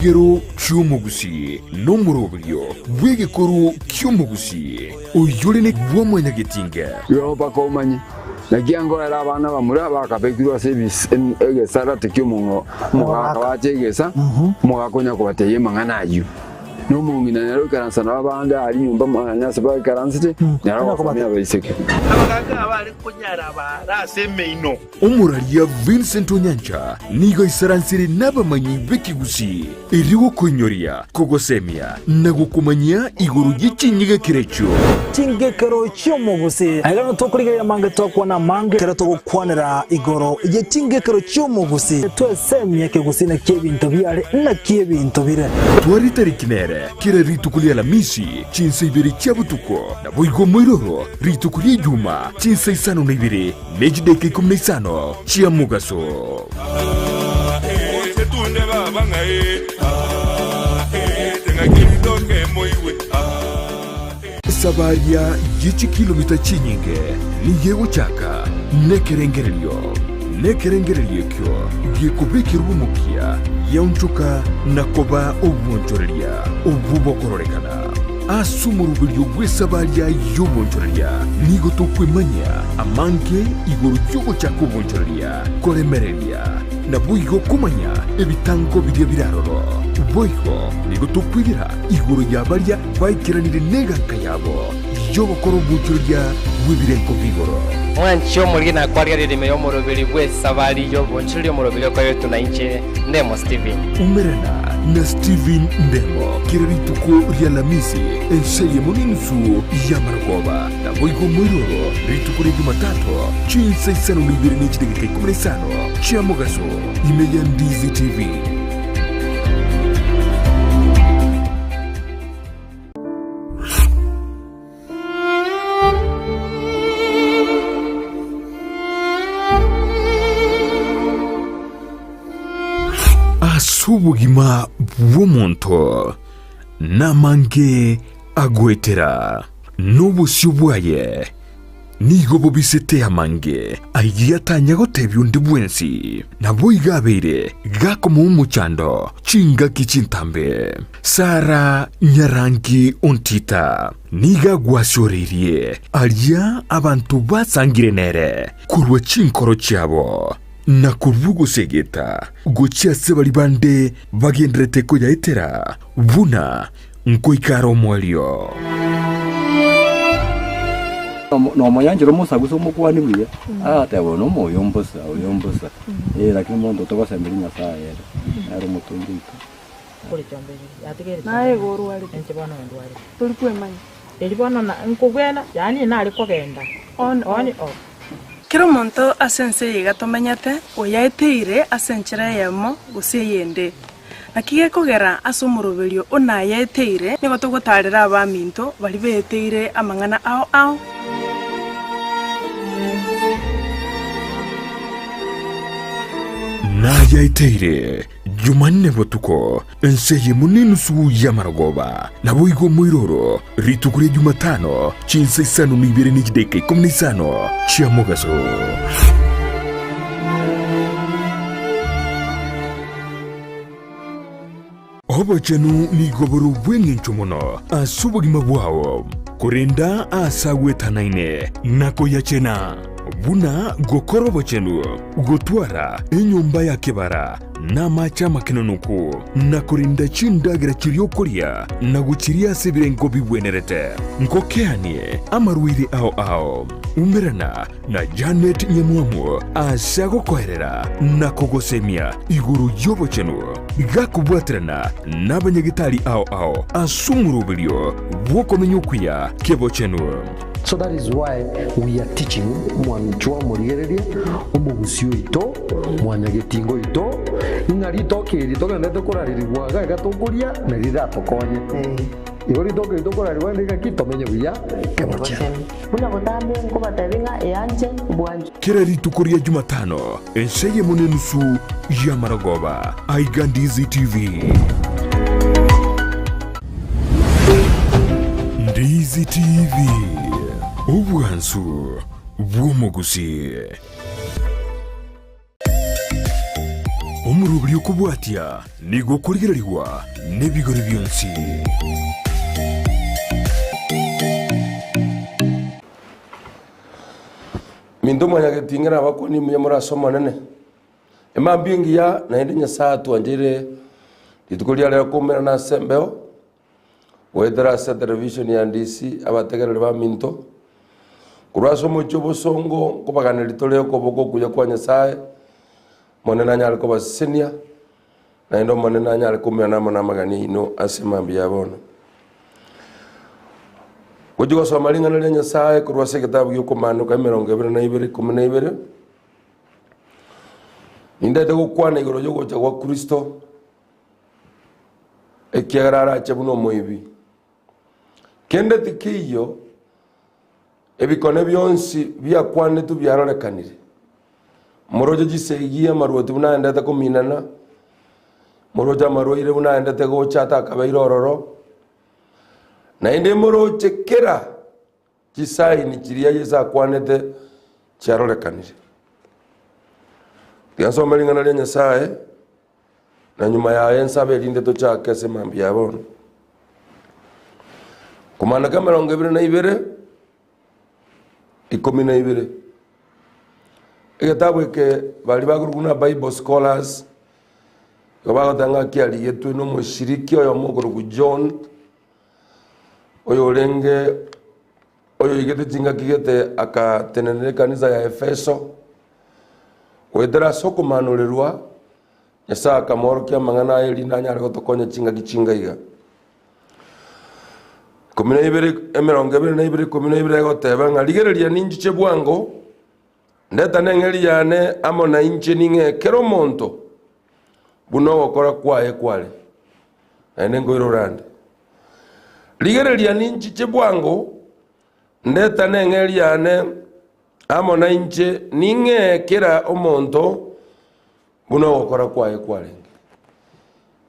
Gero cy'umugusi no murobyo w'igikoro cy'umugusi uyurine bw'omwanya gitinga yo bakomanye nagiango era abana bamura bakabekirwa service egesara tekyumungo mwakabachegesa mwakonya kubateye manganayo no mungina nero karansana abanda ari nyumba mwanyase ba karansite nero bakomeye abayiseke abaganga abari kunyara baraseme ino umuralia Vincent Onyancha nigo isaransire n'abamanyi b'ikigusi iriwo kunyoria kogosemia na gukumanya iguru y'ichinyiga kirecho chingekero cy'umugusi agano tokurigera mange tokwana mange kera tokwanira igoro ye chingekero cy'umugusi twesemye kigusi na kebinto byare na kebinto bire twari tarikinere kira ritukulia la misi chinse ibiri cyabutuko na boigo moiroro ritukulia juma chinse isano na ibiri nejideke 15 chia mugaso setunde babanga tengakidoke moiwe sabaria yichi kilomita chinyinge niyego chaka nekerengerelyo kyo gikubikira ubumukia yaunchuka nakoba ubunchorelia ububokororekana asumurubilyo gwesabaria y'ubunchorelia nigo tokwemanya amange igoro cyugo chako ubunchorelia koremerelia na buigo kumanya ebitango birya biraroro boigo nigo tokwibira igoro yabaria baikiranire neganka yabo yobokoro ubunchorelia wibirenko bigoro mwancho mulina kwalia ririme yo murubiri bwesabari yo bonchuri murubiri ko yetu na inche ndemo Steven umerana na Steven ndemo kirarituko rya lamisi enseye muninsu ya maragoba na boigo mwiroro rituko rya Jumatatu chinsa isano nibiri n'ikidegeka 15 chia mugaso imeya Ndizi TV. Asubugima bw'omuntu namange agwetera n'obusyo bwaye nigo bobisete amange ayiyatanya gotebya undi bwensi nabo igabeire gakoma umuchando chinga kichintambe Sara Nyarangi Ontita niga gwashorerie alya abantu basangire nere kurwa chinkoro cyabo na kurugo segeta gochia sebali bande bagendrete ko yaitera buna nkoikaro mwelio no moyanjiro musaguso mukwani bwiye atebo no moyombosa lakini mondo tokasembelinya saa yera ari mutungika kuri cyambere yategere naye goru wali enchibano ndwari tulikwemanya elibano na nkugwena yani nali kogenda on off kero monto asense yiga tomenyete oyaeteire asenchera yemo guseyende nakige kogera asumurubirio ona yaeteire nigo togotarira abaminto bali beteire amangana ao na yaeteire Jumanne botuko enseye muninsu ya maragoba na boigo mwiroro ritukure Jumatano chinsa isano nibiri n'ikidegeka 15 chia mugaso obachenu nigoboro bwengencho muno asubugima bwawo kurenda asagwetanaine nako yachena buna gokoro bochenu gotwara enyumba ya kebara na macha makinonuku na kurinda chindagira chiriokoria na guchiria sebirengo bibwenerete nkokeanie amaruire ao umerana na Janet Nyamwamu asago koherera na kogosemia iguru yobochenu gakubwatirana n'abanyagitari ao asumurubirio bwokomenyukuya kebochenu. So that is why we are teaching mwanchwa murigereria umugusio ito mwanyagetingo ito inarito kirito kandete kuraririrwaga gatokuria na riratokonye igori toke itokorariwa ndika kitomenye buya kebocha buna botambe ngo batabinga eyanje bwanje kera ritukuria Jumatano enseye munenusu ya maragoba aiga Ndizi TV. Ndizi TV ubwansu bw'umugusi omurubiri okubwatia nigo kurigererwa n'ebigori byonsi. Minto mwanya getingira abakoni muye murasoma nene emambingi ya naende nyasaa twanjire litukuria lero kumera na sembeo wethera sa television ya Ndizi abategerere ba Minto kurwaso mucho bosongo kubagana litoleo koboko kuya kwa nyasaye monena nyale ko basenia naendo monena nyale kumera na mona magani ino asemambi yabona Kujugo somalinga na nyasaye kurwase kitabu yuko manuka 22:12 Indete gukwana igoro yo gocha kwa Kristo ekiagara chebuno moibi Kende tikiyo ebikone byonsi byakwane tu byarorekanire Moroje gisegiye maruoti buna ndete kuminana Moroja maroire buna ndete gocha takabairororo na inde moro chekera kisai ni chiria yesa kwanete charorekanire Tiaso melingana le nyasaye na nyuma ya ensabe linde to chake semambi yabona Kumana kamera ongebere na ibere ikomina ibere Ekatabu ke bali baguruguna Bible scholars Yobago tanga kiali yetu no mushiriki oyo muguru John Oyo lenge oyo igete jinga kigete akatenenere kanisa ya Efeso Wedra soko manulirwa Nyasa kamoro kia mangana eli nanya aleko tokonya chinga kichinga iga Kumina ibere emerongebere na ibere kumina ibere goteba nga ligereria ninji chebwango ndeta nengeli yane amo na inche ninge kero monto buno wakora kwae kwale Nengo irorande Ligereria ninchi chebwango ndeta nengeli yane amo na inche ninge kera omonto buno wakora kwae kwalenge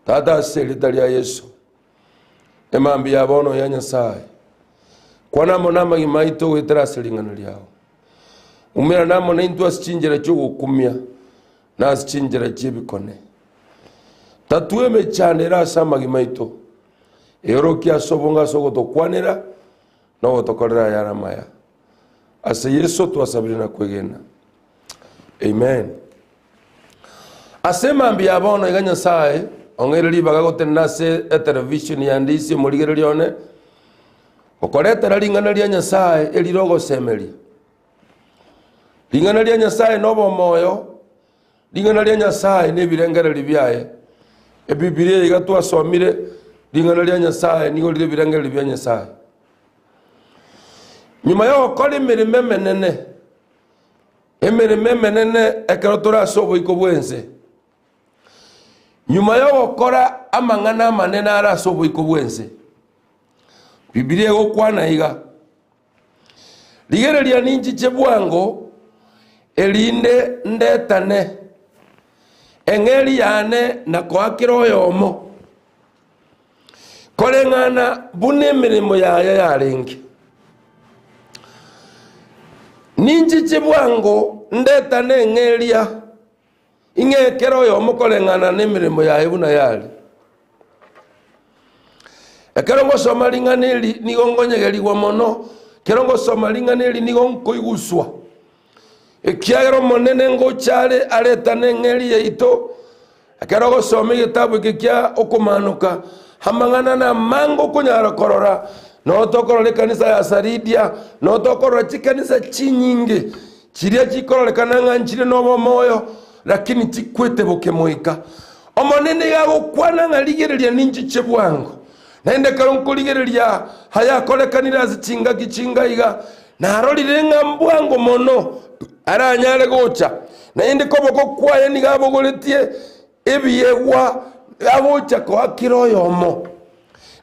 Tata selitalia Yesu emambi yabono ya nyasaye Kwana monama gimaito wetera selingana liao Umera namo na intu asichinjera chugu kumia na asichinjera chebikone Tatue mechanera sama gimaito Erokia sobonga sogoto kwanera na otokorera yara maya Ase Yesu tuasabirina kwegena Amen Ase mambi yabono iga nyasaye ongereri bagagotenase television ya Ndizi muligere lione okoretera lingana lya nyasaye elirogo semeli Lingana lya nyasaye nobo moyo lingana lya nyasaye nebirengere libyaye Biblia igatwa somire lingana lya nyasaye nigo lile birangere bya nyasaye Nyuma yo kole mirime menene ekerotora sobo ikobwense Nyuma yo kora amangana manene ara sobo ikobwense Biblia gokwana iga Ligere lya ninji chebwango elinde ndetane Engeli yane na kwakiro yomo Kole ngana bune mirimo yaya yarengi Ninji chibwango ndeta nengelia ingekero yomo kole ngana nemirimo yaya buna yali Ekerongo somalinganeli nigongonyegeliwa mono Kerongo somalinganeli nigonkoiguswa Ekiagero monene ngochale aleta nengeli yeito Ekerongo somi gitabu kikia okumanuka Hamangana na mango kunyara korora No tokorole kanisa ya Saridia No tokorole chikanisa chinyingi Chiria chikorole kananga nchile nobo moyo Lakini chikwete boke moika Omonene yago kwana nga ligerelia ninji chebwango Naende kalonko ligerelia Haya kole kanira zichinga kichinga iga Na haroli renga mbwango mono Ara anyale gocha Naende koboko kwaye nigabo goletie Ebiyewa Abocha kwa kiroyomo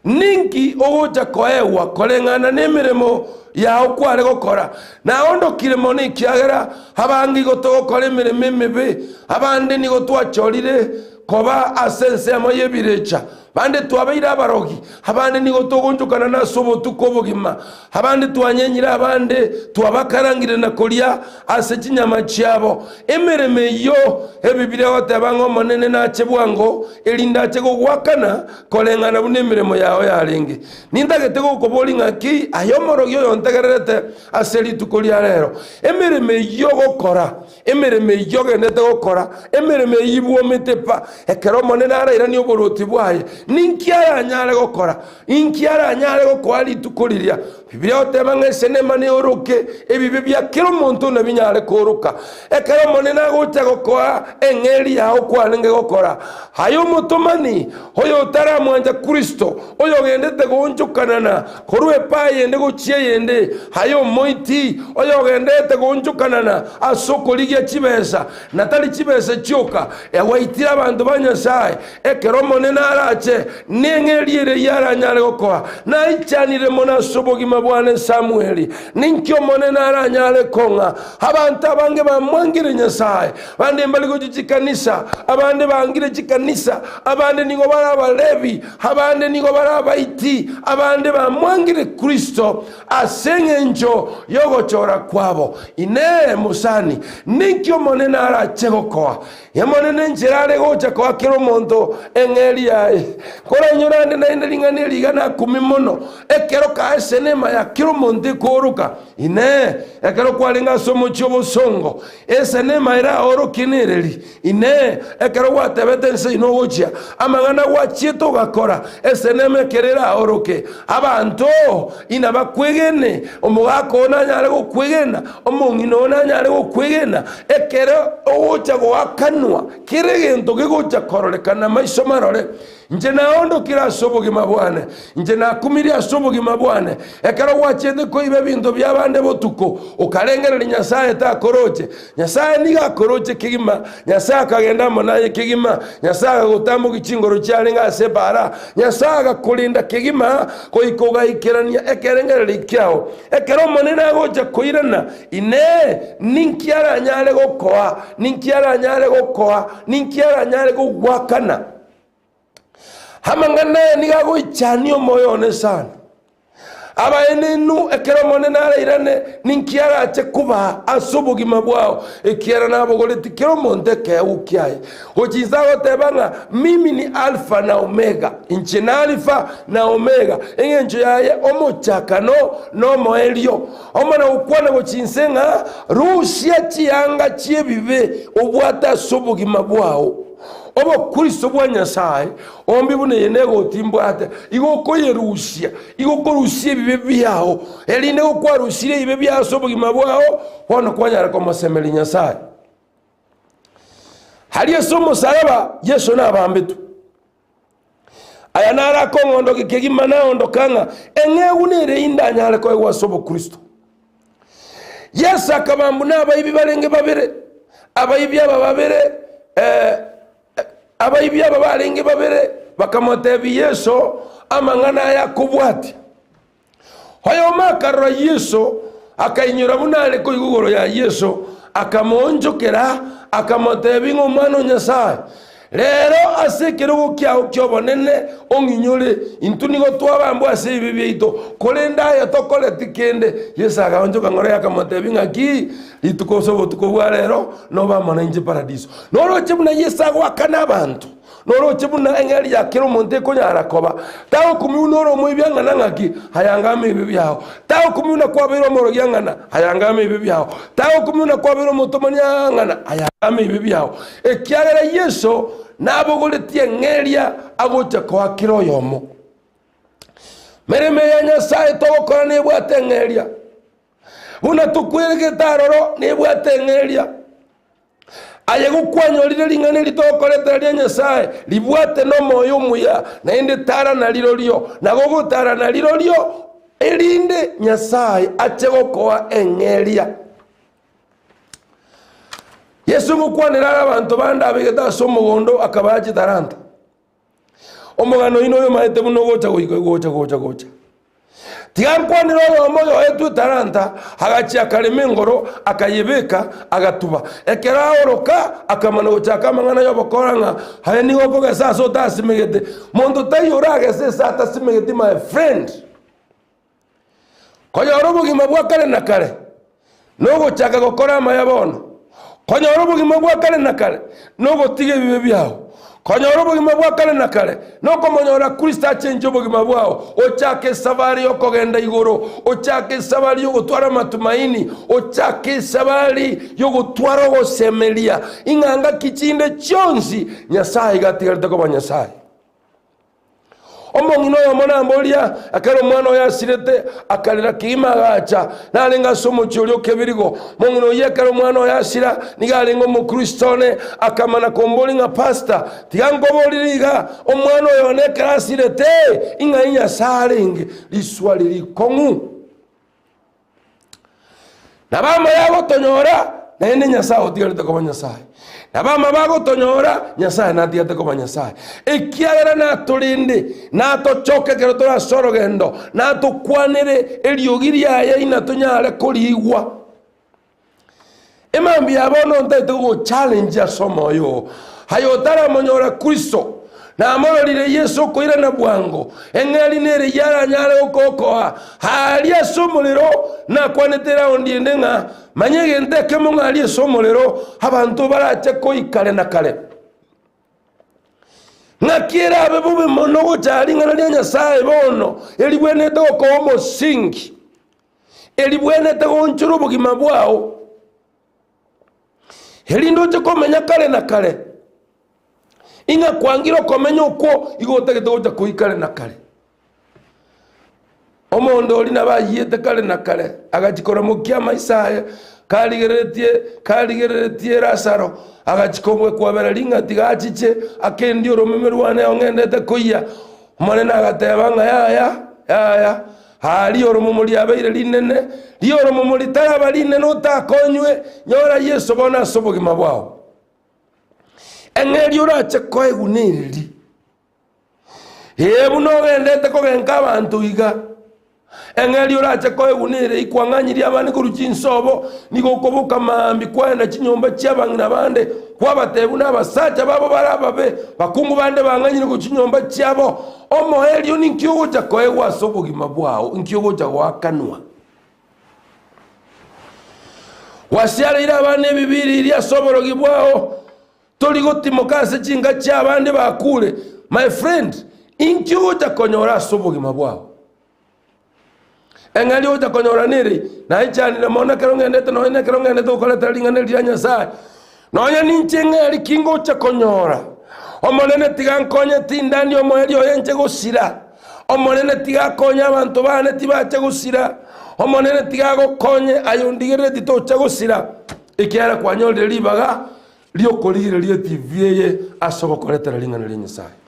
Ninki ogocha kwa ewa kolengana nemiremo ya okware gokora na ondo kiremo ni kiagera habangi goto kore mireme mebe abande ni gotwa chorire koba asense mo yebirecha bande twabaira abarogi abande nigo togonjokana na sobo tukobogima abande twanyenyira abande twabakarangire na kolia ase chinyama chiabo emereme yo ebibire gotebango monene na chebwango elinda chego gwakana kolengana bune emeremo yao yarenge nindagete gokoboli ngaki ayomorogi yo ntegererete ase litukolia rero emereme yo gokora emereme yo gendete gokora emereme yibuometepa ekero monene araira ni oboroti bwaye ninkiara nyare gokora inkiara nyare gokora litukoliria biblia otema ngesenema ne oroke ebibe bya kero monto na binyare koroka ekero monene agocha gokora engeri yao kwanenge gokora hayo motomani hoyo tara mwanja Kristo oyo gendete gonjukanana korwe paye ende gochie yende hayo moiti oyo gendete gonjukanana asoko ligia chibesa natali chibesa choka ewaitira abantu banyasaye ekero monene arache nengeriere yara nyare gokora na ichanire mona sobogima bwane Samueli ninkyo monene aranyare konga abantu abange bamwangire nyasaye bande mbali gojikanisa abande bangire chikanisa abande nigo baraba levi abande nigo baraba iti abande bamwangire Kristo asengenjo yogochora kwabo ine musani ninkyo monene arache gokoa ya monene njirare gocha kwa kiro monto engeli yae kora nyorande na indelingane ligana kumimono ekero ka senema ya kiro monte koruka ine ekero kwalinga somo chobo songo esenema era oro kinereli ine ekero watebete nse inogochia amangana wachieto gakora esenema kerera oroke abantu ina bakwegene omugako nanyare gokwegena omongino nanyare gokwegena ekero ogocha goakanwa kiregento gegocha kororekana maiso marore nje naondo kira sobogima bwane nje nakumiria sobogima bwane ekero wachende ko ibe bintu byabande botuko ukarengera nyasaye ta koroche nyasaye niga koroche kigima nyasaye kagenda monaye kigima nyasaye gutambu kichingoro cyalenga sebara nyasaye kulinda kigima ko ikoga ikirania ekerengera likyao ekero monene gocha koirana ine ninkiara nyale gokoa ninkiara nyale gokoa ninkiara nyale gogwakana hamangana niga goichanio moyone sana abaenenu ekero monene arairane ninkiara ache kuba asobogima bwao ekiara nabo goleti kero monte ke ukiaye ochizago tebanga mimi ni alfa na omega inche na alfa na omega engencho yaye omochakano no moelio omana ukwana gochinsenga rusia chianga chiebibe obwata asobogima bwao obo Kristo bwa nyasaye ombi bune yenego timbwate igoko yerusia igoko rusia bibe byao eline gokwa rusia ibe bya sobogima bwao hono kwanyara ko mosemeli nyasaye hali somo salaba Yesu na bambetu aya nara ko ngondo kigima na ondokanga engeunere indanyale ko wasobo Kristo Yesu akabambuna abayibi balenge babere abayibi aba babere abayibi aba balenge babere bakamotebi Yesu amangana yakubwati hoyo makarra Yesu akainyura munale ko igugoro ya Yesu akamonjokera akamotebi ngomano nyasaye rero asekero gokyao kyobonene onginyore intunigo twabambo ase ibibyeito kolenda ya tokole tikende Yesu agaonjoka ngore yakamotebi ngaki litukoso tukobwa rero no bamana inje paradiso noroche buna Yesu agwakana abantu noroche buna engeri ya kero monte ko nyarakoba tawo kumunoro moibyangana ngaki hayangame ibibyao tawo kumuna kwabero moro yangana hayangame ibibyao tawo kumuna kwabero motomanya ngana hayangame ibibyao ekyagera Yesu nabogoletie ngeria agocha kwa kiro yomo mereme ya nyasaye togokora nebwate ngeria una tukwirige taroro nebwate ngeria aye gukwanyorire lingane litokorete lya nyasaye libwate no moyo muya na inde tara na lirolio na gogo tara na lirolio elinde nyasaye achegokoa engeria Yesu mukwanira abantu banda abigeta somugondo akabaje taranta omugano ino yo maete buno gocha gocha tigankwanira oyo moyo etu talanta agachia kalimengoro akayebeka agatuba ekera oroka akamana uchaka mangana yobokoranga haye ni oboga saso tasimegete mondo tayora gese sata simegete my friend koyo bugima bwa kale na kale no chaka gokora mayabono koyo bugima bwa kale na kale no gotige bibe byao koyo bugima bwa kale na kale no komonyora Kristo achenje bugima bwao ochake safari yokogenda igoro ochake safari yogotwara matumaini ochake safari yogotwara gosemelia inganga kichinde chonzi Nyasaye gatigarite ko Nyasaye omongino yomona mbolia akero mwana yasirete akalira kima gacha nalenga somo chulyo kebirigo mongino yekero mwana yasira nigalengo mu Kristone akamana kombolinga pasta tiangoboliga omwana yone krasirete inga inya salingi liswali likongu nabama yabo tonyora nende Nyasaye tigarite ko Nyasaye nabama bago tonyora Nyasaye natiate ko Nyasaye ekiagera na tulinde na tochoke kero tora sorogendo na tukwanire eliogiria ya ina tonyale koligwa emambi abono ntete go challenge asomo yo hayo tara monyora Kristo na amolire Yesu koira na bwango engeli nere yara nyale okokoa hali asomolero na kwanetera ondiende nga manyege ndeke mongali asomolero abantu barache koikale na kale ngakira abebube monogo chali ngana Nyasaye bono elibwene to ko omosingi elibwene to onchuru bugima bwao elindo chekomenya kale na kale inga kwangiro komenya uko igotegete gocha kuikale na kale omondo oli nabayete kale na kale agachikora mukia Maisaye kaligeretie Lazaro agachikomwe kwabera linga tigachiche akendi oromemerwane ongendete kuya monena agatebanga ya hali oromumuli abeire linene li oromumuli taraba linene utakonywe nyora Yesu bona sobogima bwao engeri urache koeguniriri ebu no gendete ko genka abantu iga engeri urache koegunire ikwanganyiri abane kuruchinsobo nigokobuka mambi kwenda chinyomba cyabangina bande kwabatebu nabasacha babo barababe bakungu bande banganyire ku chinyomba cyabo omohelio ninkiugo cha koegwa sobogima bwao nkiugo cha wakanwa wasiara ira bane bibiri iri asoborogi bwao toligo timokase chinga cyabande bakule my friend inkiugo cha konyora sobogima bwao engali oja konyora niri na ichani na mona kerongende no ine kerongende to kola talinga ne lya Nyasaye nonya ninchengeri kingo cha konyora omonene tigankonye tindani omoheri oyenche gusira omonene tigakonya abantu bane tibache gusira omonene tigagokonye ayondigere titocha gusira ikiara kwanyole libaga liokolire lye tvye asobokoleta talinga ne lya Nyasaye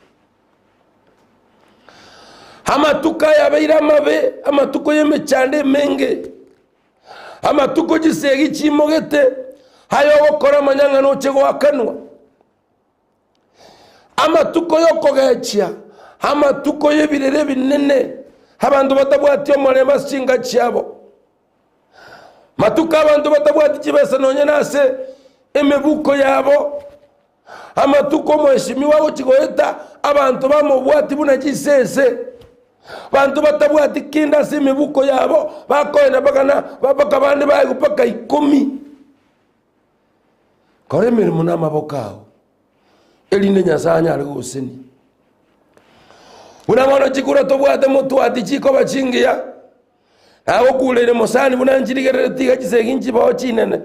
amatuka yabeira mabe amatuko yemechande menge amatuko gisegi chimogete hayo gokora manyanga no chego akanwa amatuko yokogechia amatuko yebirere binene abantu batabwati omoremba singa cyabo matuka abantu batabwati kibesa nonye nase emebuko yabo amatuko mweshimi wabo kigoeta abantu bamobwati buna gisese bantu batabwati kinda simibuko yabo bakoena bakana babaka bande bayo paka 10 kore mirimo namabokao elinde Nyasanya ali gusini unamona chikura tobwate mutu ati chiko bachingia aho kulere mosani bunanjirigere tiga chiseginchi bawo chinene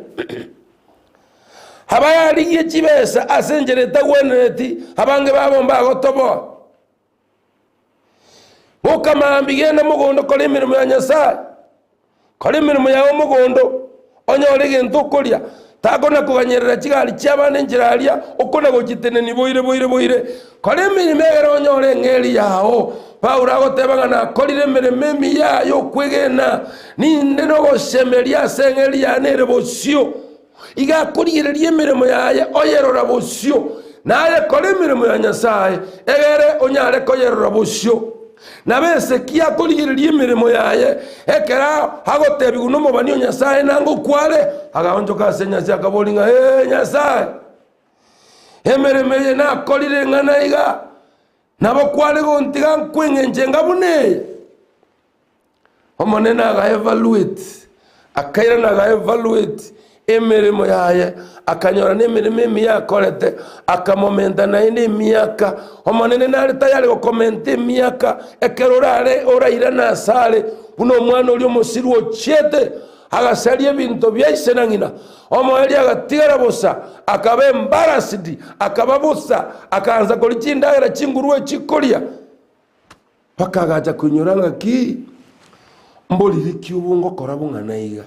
habaya ligie chibesa asenjere tagweneti abange babomba gotobo Mukama ambigenda mugondo kole mirimo ya Nyasaye kole mirimo ya mugondo onyore gento kolya takona kuganyerera kigali cyabane njiralia okona gokitene ni boire kole mirimo ya onyore ngeli yao Paula gotebanga na kolire mirimo yayo kwegena ninde no gosemelia sengeli ya nere bosio iga kurirerie mirimo yaye oyerora bosio naye kole mirimo ya Nyasaye egere onyare koyerora bosio na Ensakia akorigiririe emirimo yaye ekera agotebi guno omobani Nyasaye nango kware agaonjoka ase Nyasaye akaboringa Nyasaye emirimo ye nakorire ng'ana iga nabo kware gontiga nkweng'enche ngabune omonene aga-evaluate akaira na aga-evaluate emirimo yaye akanyora n'emirimo emiya akorete akamomenta naye n'emiaka omonene nari tayari gokomenta emiaka ekero oraire nasare buno omwana ori omosiru ochiete agasaria ebinto byaise na ng'ina omoeri agatigara bosa akaba embarrassed akaba bosa akaanza kori chindagera chinguru echikoria paka agacha kunyora ng'aki mboriri kiubungo kora bung'ana iga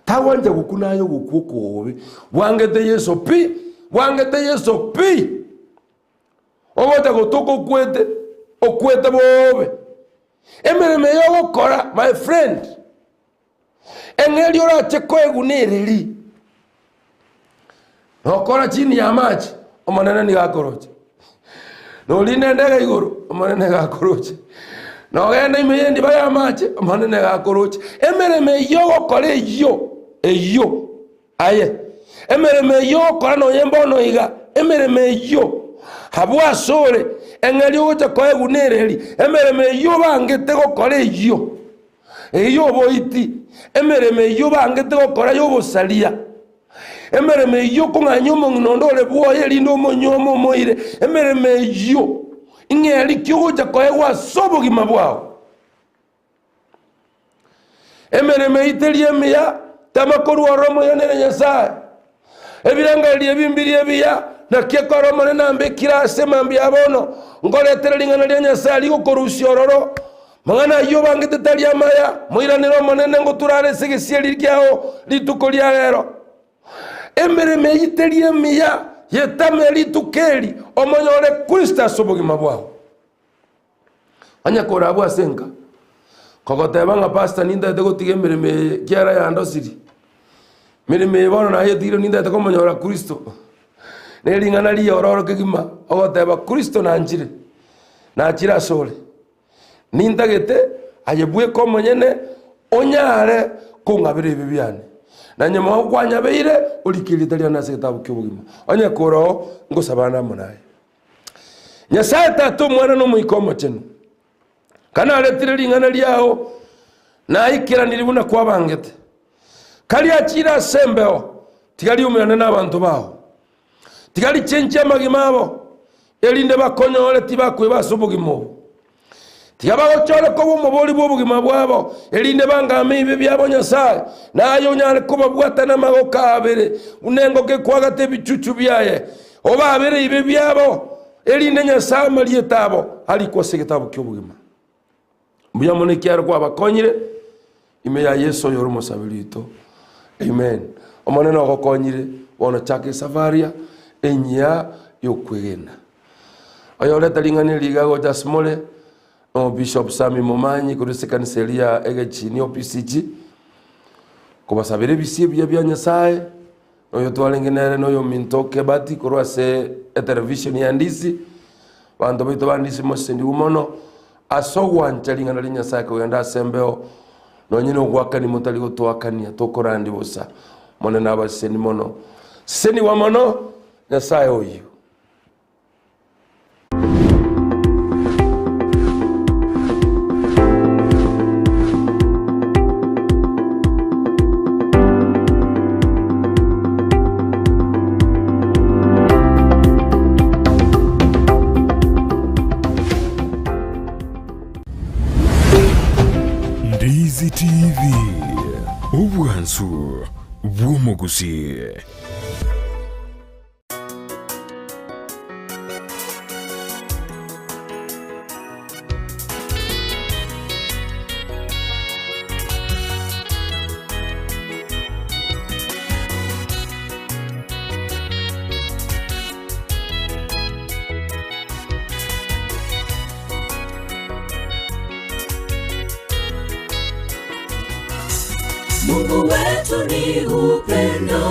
tawanje gukunayo gukukobe wangete Yesu pi obote gotoko okwete bobe emirimo yo gukora my friend engeri orache kwegunereri nokora chini ya maji omonene ni gakoroche nolinde ndege iguru omonene gakoroche nogenda imeyendi baya maji omonene gakoroche emirimo yo gukora eyo aye emirimo yo gukora noyembono iga emirimo yo habwa sore engeri ogocha kwegunereri emirimo yo bangete gukora eyo boiti emirimo yo bangete gukora yo bosalia emirimo yo kung'anya omong'ina ore bwoye erinde omonyomo omoire emirimo yo ing'eri kiogocha koegwa sobogima bwao emirimo iterie emiya tamakorwa omoyonere Nyasaye ebirangaria ebimbirie ebiya nakiekora omonene ambekira ase mambi abono ngoretera ring'ana ria Nyasaye rigokorusia ororo mang'ana yo bangete tari amaya moiranero omonene ngoturare ase egesieri riao rituko ria rero emirimo iterie emiya yetame ritukeri omonyore Kristo ase obogima bwao anyakora abwo asenka kogoteba ng'a pastor nindete gotiga emirimo kiara yandosiri mirimo ebono nayetire nindete komonyora Kristo nering'ana ria ororo kegima ogoteba Kristo nachire asore nintagete ayebweka omonyene onyare kung'abera ebi biane na nyama okwanyabeire orikirite ria nase gitabu ky'obogima onyekorao ngosabana monaye Nyasaye tata omwana n'omoika omochenu kana aretire ring'ana riao naikiraniri buna kwabangete kari achira asembeo tigari umene n'abantu bao tigari chenche amagima abo erinde bakonyore tibakwiba sobogima obo tigabagochore ko bomobori bw'obogima bwabo erinde bangame ibe byabo Nyasaye nayo onyare kobabwata n'amagoka abere unengoke kwagate ebichuchu byaye oba abere ibe byabo erinde Nyasaye marieta abo ariko ase egitabu ky'obogima mbuyamone kiaro kwabakonyire ime ya Yesu oyo omosabiri ito amen omonene ogokonyire bono chake savaria enyia yokwegena oyo oreta ring'ana riga gocha smole Bishop Sami Momanyi kuruse kanisa eria egechini OPCG kubasabira ebisi bya Nyasaye oyo twalengenere noyo mintoke bati kurwase television ya Ndizi bantu bito bandisi mosendi umono asogwanja ring'ana ria Nyasaye kugenda asembeo nonyine ogwakani mutali gotwakania tokorandi bosa mone nabaseni mono seni wa mono Nyasaye oyo Ndizi TV obwansu bw'omugusi. Mungu wetu ni upendo,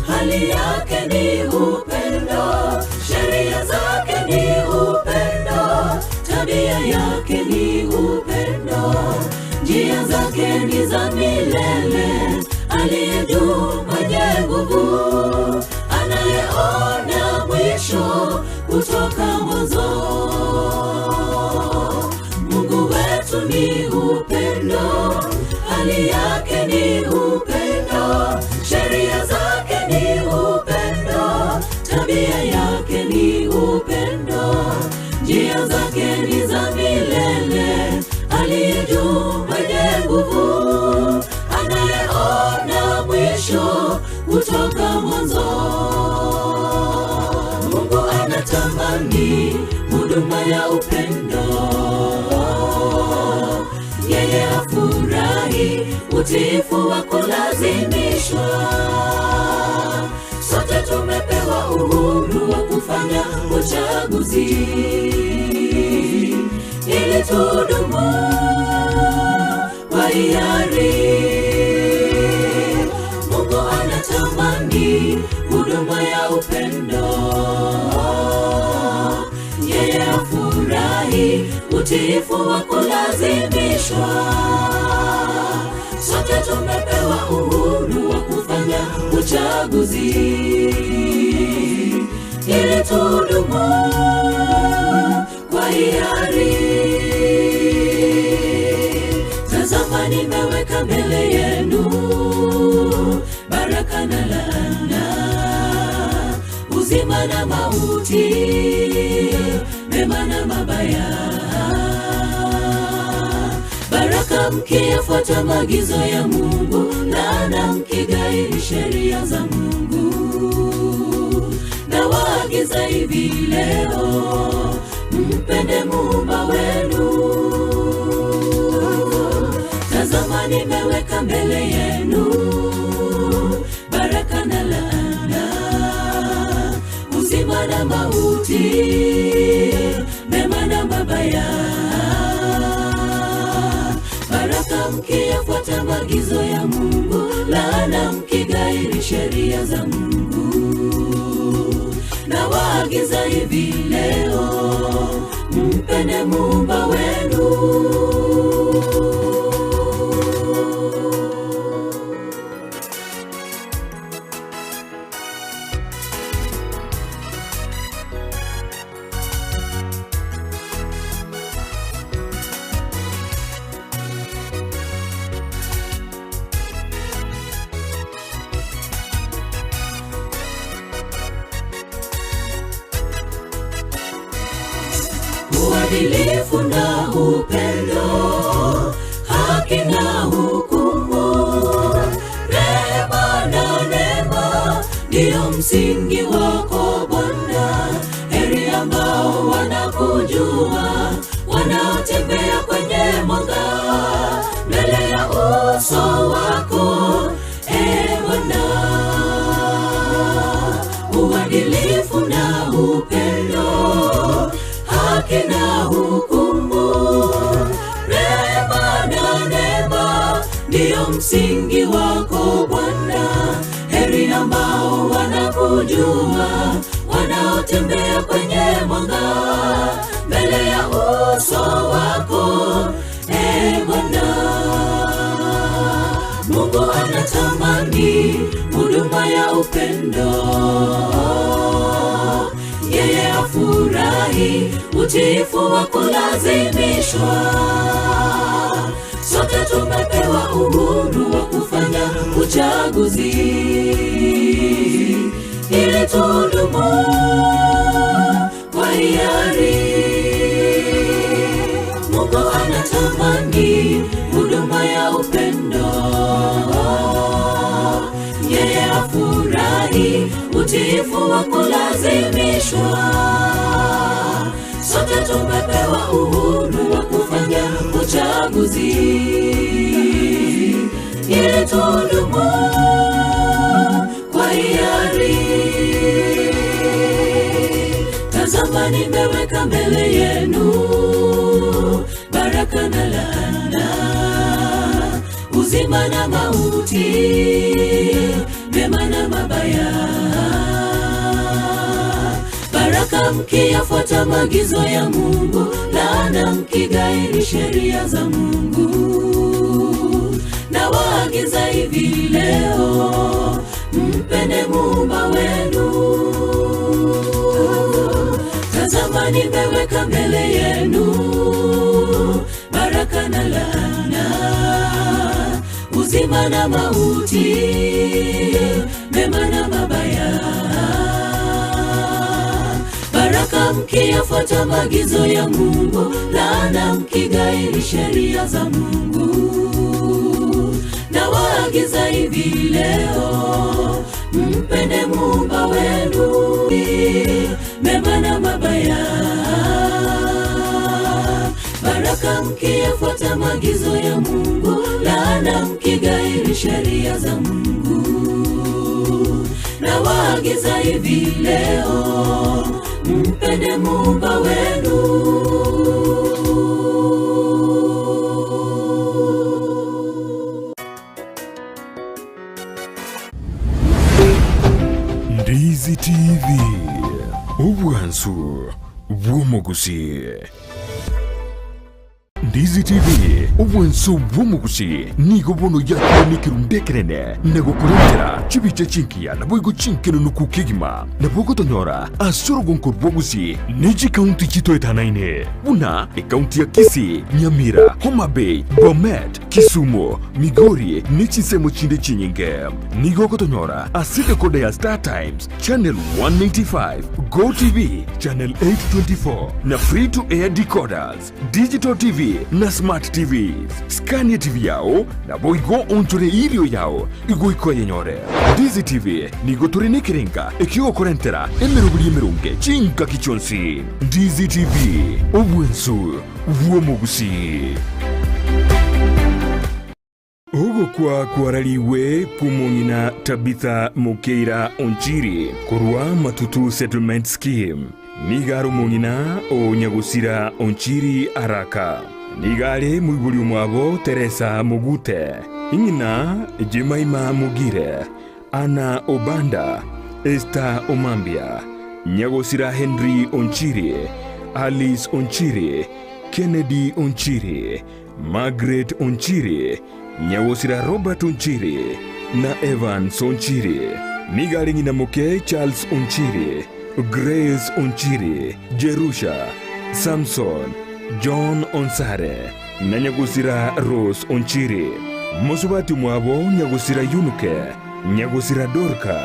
hali yake ni upendo, sheria zake ni upendo, tabia tabia yake ni upendo, njia zake ni za milele, aliye juu mwenye nguvu, anayeona mwisho kutoka mwanzo. Mungu wetu ni upendo, hali yake ni upendo, sheria zake ni upendo, tabia yake ni upendo, njia zake ni za milele, aliye juu mwenye nguvu, anayeona mwisho kutoka mwanzo. Mungu anatamani huduma ya upendo, yeye hafurahi utiifu wa kulazimishwa. Sote tumepewa uhuru wa kufanya uchaguzi ili tudumu kwa hiari. Mungu anatamani huduma ya upendo, yeye hafurahi utiifu wa kulazimishwa. Sote tumepewa uhuru wa kufanya uchaguzi ili tudumu kwa hiari. Tazama nimeweka mbele yenu baraka na laana, uzima na mauti, mema na mabaya. Baraka mkiyafuata maagizo ya Mungu, laana mkigairi sheria za Mungu. Na waagiza hivi leo, mpende Muumba wenu. Tazama nimeweka mbele yenu baraka na laana, uzima na mauti, mema na mabaya. Baraka mkiyafuata maagizo ya Mungu, laana mkigairi sheria za Mungu. Na waagiza hivi leo, mpende Muumba wenu. Uadilifu na upendo, haki na hukumu, rehema na neema, ndiyo msingi wako Bwana. Heri ambao wanakujua, wanaotembea kwenye mwanga, mbele ya uso wako, Bwana. Uadilifu na upendo, haki na hukumu, rehema na neema, ndiyo msingi wako Bwana. Heri ambao wanakujua, wanaotembea kwenye mwanga, mbele ya uso wako, Bwana. Mungu anatamani huduma ya upendo, yeye hafurahi utiifu wa kulazimishwa. Sote tumepewa uhuru wa kufanya uchaguzi ili tudumu kwa hiari. Mungu anatamani huduma ya upendo, yeye hafurahi utiifu wa kulazimishwa. Sote tumepewa uhuru wa kufanya uchaguzi ili tudumu kwa hiari. Tazama nimeweka mbele yenu baraka na laana, uzima na mauti, mema na mabaya. Baraka mkiyafuata maagizo ya Mungu, laana laana mkigairi sheria za Mungu. Na waagiza hivi leo, mpende Muumba wenu. Tazama nimeweka mbele yenu baraka na laana, uzima na mauti, mema na mabaya. Baraka mkiyafuata maagizo ya Mungu, laana mkigairi sheria za Mungu. Na waagiza hivi leo, mpende Muumba wenu, mema na mabaya. Baraka mkiyafuata maagizo ya Mungu, laana mkigairi sheria za Mungu. Na waagiza hivi leo, mpende Muumba wenu. Ndizi TV, ubwansu bw'omugusi. Ndizi TV, ubwansu bw'omugusi nigo bono yakonikirundekerene nagokurendera chibicha chinkia naboigo chinkeno nukukigima nabogotonyora asorogonkor bwogusi niji kaunti chitoetanaine buna ekaunti ya Kisii, Nyamira, Homa Bay, Bomet, Kisumu, Migori nichisemo chinde chinyinge nigogotonyora aside kode ya Star Times Channel 195, Go TV Channel 824 na free to air decoders, Digital TV na Smart TVs. Scania TV yao na boigo onchore ilio yao igoiko yenyore. Ndizi TV nigo turine kirenga ekigo korentera emerubuli emerunge chinka kichonsi. Ndizi TV obwensu vuomugusi. Ogo kwa kwaraliwe kumongina Tabitha Mukeira Onchiri kurwa matutu settlement scheme. Nigaro mongina o Nyagusira Onchiri Araka. Nigale mwibuli mwabo Teresa Mugute. Ingina Jemaima Mugire. Ana Obanda. Esther Omambia. Nyagusira Henry Onchiri. Alice Onchiri. Kennedy Onchiri. Margaret Onchiri. Nyagusira Robert Onchiri. Na Evans Onchiri. Nigale ngina moke Charles Onchiri. Grace Onchiri, Jerusha, Samson, John Onsare, na Nyagusira Rose Onchiri. Mosubati mwabo Nyagusira Yunuke, Nyagusira Dorka,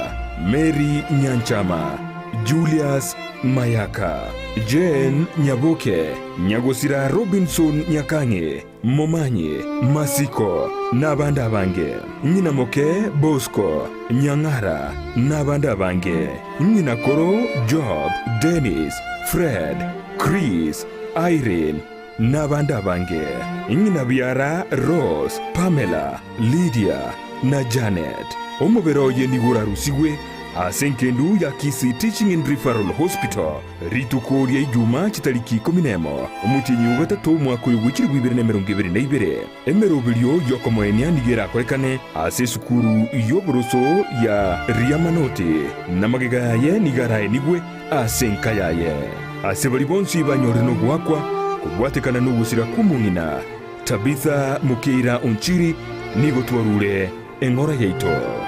Mary Nyanchama, Julius Mayaka, Jane Nyaboke, Nyagusira Robinson Nyakange, Momanyi, Masiko, Nabanda Bange, Nyina Moke Bosco, Nyangara, Nabanda Bange, Nyina Koro Job, Dennis, Fred, Chris, Irene, Nabanda Bange, Nyina Biara Rose, Pamela, Lydia, na Janet. Omobero yenigura rusiwe asenkendu ya Kisii Teaching and Referral Hospital ritukoria Ijumaa chitariki 10 omutinyi wa gatatu mwaka w'ibiri 2022 emerobilio yokomoenia nigera korekane ase sukuru yoboroso ya Riamanoti na magega yaye nigarae nigwe asenka yaye ase bali bonsi banyore no gwakwa kubwatekana no gusira kumungina Tabitha Mukeira Onchiri nigo twarure engora yaito.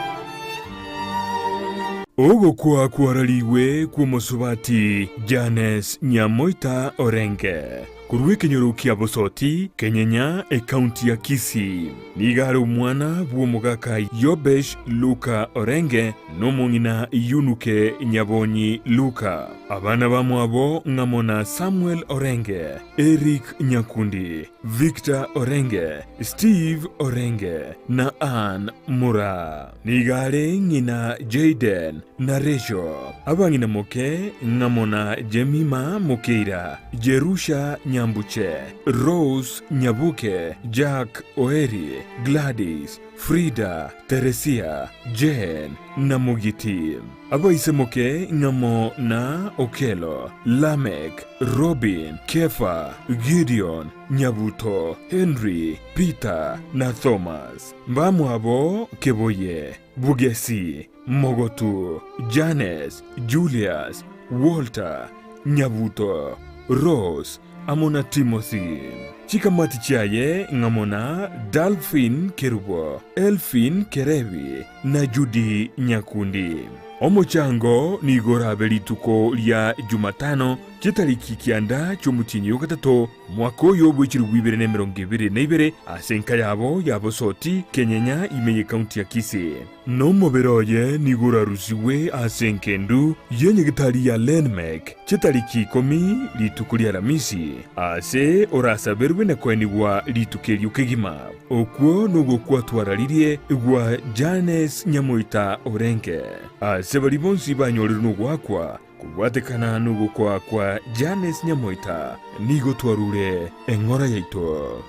Ogo kwa kwaraliwe kumusubati Janes Nyamoita Orenge. Kurwe kenyoro kia bosoti kenyenya ekaunti ya Kisii. Nigaro umwana bwomugaka Yobesh Luka Orenge nomongina Yunuke Nyabonyi Luka. Abana bamwabo ngamona Samuel Orenge, Eric Nyakundi, Victor Orenge, Steve Orenge na Ann Mura. Nigare ngina Jaden na Resho. Abangina moke ngamona Jemima Mukeira, Jerusha Nyambuche, Rose Nyabuke, Jack Oeri, Gladys, Frida, Teresia, Jane na Mugiti. Abaisemoke ngamo na Okelo, Lamek, Robin, Kefa, Gideon, Nyabuto, Henry, Peter na Thomas. Mbamwabo Keboye, Bugesi, Mogotu, Janes, Julius, Walter, Nyabuto, Rose, amona Timothy. Chikamati chaye ngamona Dalphin Kerubo, Elfin Kerevi na Judy Nyakundi. Omochango ni gora belituko lya Jumatano chitariki kianda chomutinyo katato mwaka oyo bw'ikiru 2022 asenka yabo soti Kenyenya imeye kaunti ya Kisii. No moberoye ni gora rusiwe asenkendu yenye gitari ya Landmark chitariki 10 lituko lya Alhamisi ase orasa berwe na kwenigwa litukerio kegima okwo nogo kwatwararirie gwa Janes Nyamoita Orenke ase bali bonsi banyorero nogwakwa kubwatekana nugo kwa Janes Nyamoita nigo twarure engora yaito.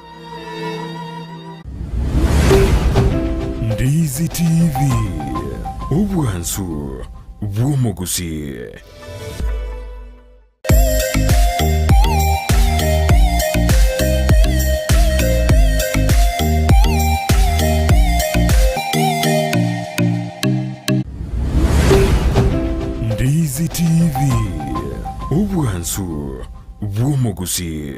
Ndizi TV ubwansu bw'omuguzi. Ndizi TV ubwansu bw'omuguzi.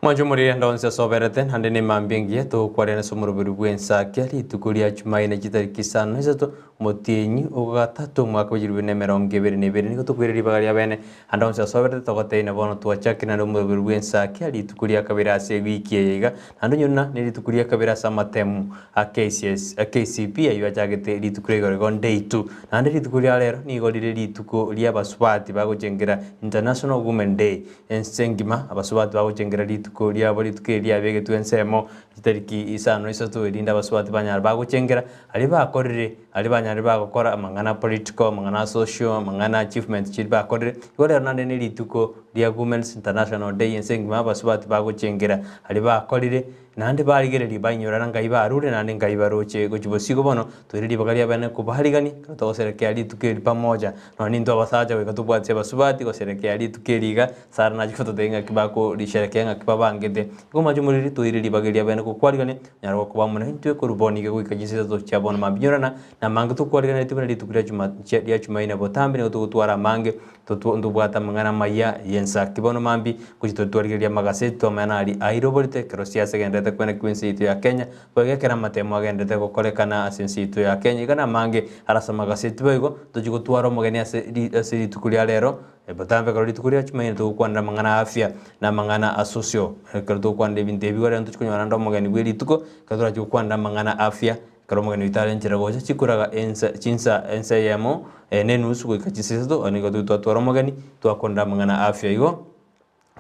Majumuri ndonse sobereten handene mambingi to kwarena somurubiri bw'Ensakia litukuria chumaine chitarikisano hizo motienyi ogatatu mwaka w'ijirubiri n'emirongo ibiri n'ibiri niko tukwirira bagaria bene ndonse soberete togoteina bono twachakina n'omurubiri bw'Ensakia litukuria kabira ase wiki yiga ndonyuna ni litukuria kabira sa matemu a KCP ayo achagete litukuria gorego day 2 nande litukuria lero ni godire lituko lia basubati bagochengera International Women Day ensengima abasubati bagochengera lituko lia bali tukelia bege twensemo itariki isano isatu irinda basubati banyar bagochengera ali bakorire ali banyar bagokora mangana political mangana social mangana achievement chiri bakorire gore nande ni lituko lia Women's International Day ensengima basubati bagochengera ali bakorire nande barigereri banyora ngai barure nande ngai baroche gochibosigo bono twiriri bagaria bane kubaharigani tutoserekea litukeri pamoja no nindo abasaja wekatubwatse basubati goserekea litukeriga sara na jifoto denga kibako lisherekea kibabangede goma jumuriri twiriri bagaria bane kukwarigani nyarwa kubamuna hintwe kurubonike gwikagisiza to chabona mabinyorana na mangu tukwarigani tibana litukuria chuma ina botambe ne gutwara mange ndubwata mangana maya yensa kibono mambi kujitotwarigeria magaseti to manali airoborite krosia segendete kwene kwinsitu ya Kenya bwegekera matemo agendete gukorekana asinsitu ya Kenya igana mange arasa magaseti bego tujigutwara mugeni ase litukuria lero batambe karo litukuria chumaine tukwanda mangana afya na mangana asosio karo tukwanda ibintu bigore ntukunywana ndo mugeni bwelituko kadura tukwanda mangana afya karo mugeni vitale nchira gocha chikuraga ensa yamo nenusu gwikachisito anigo tutwara mugeni twakonda mangana afya igo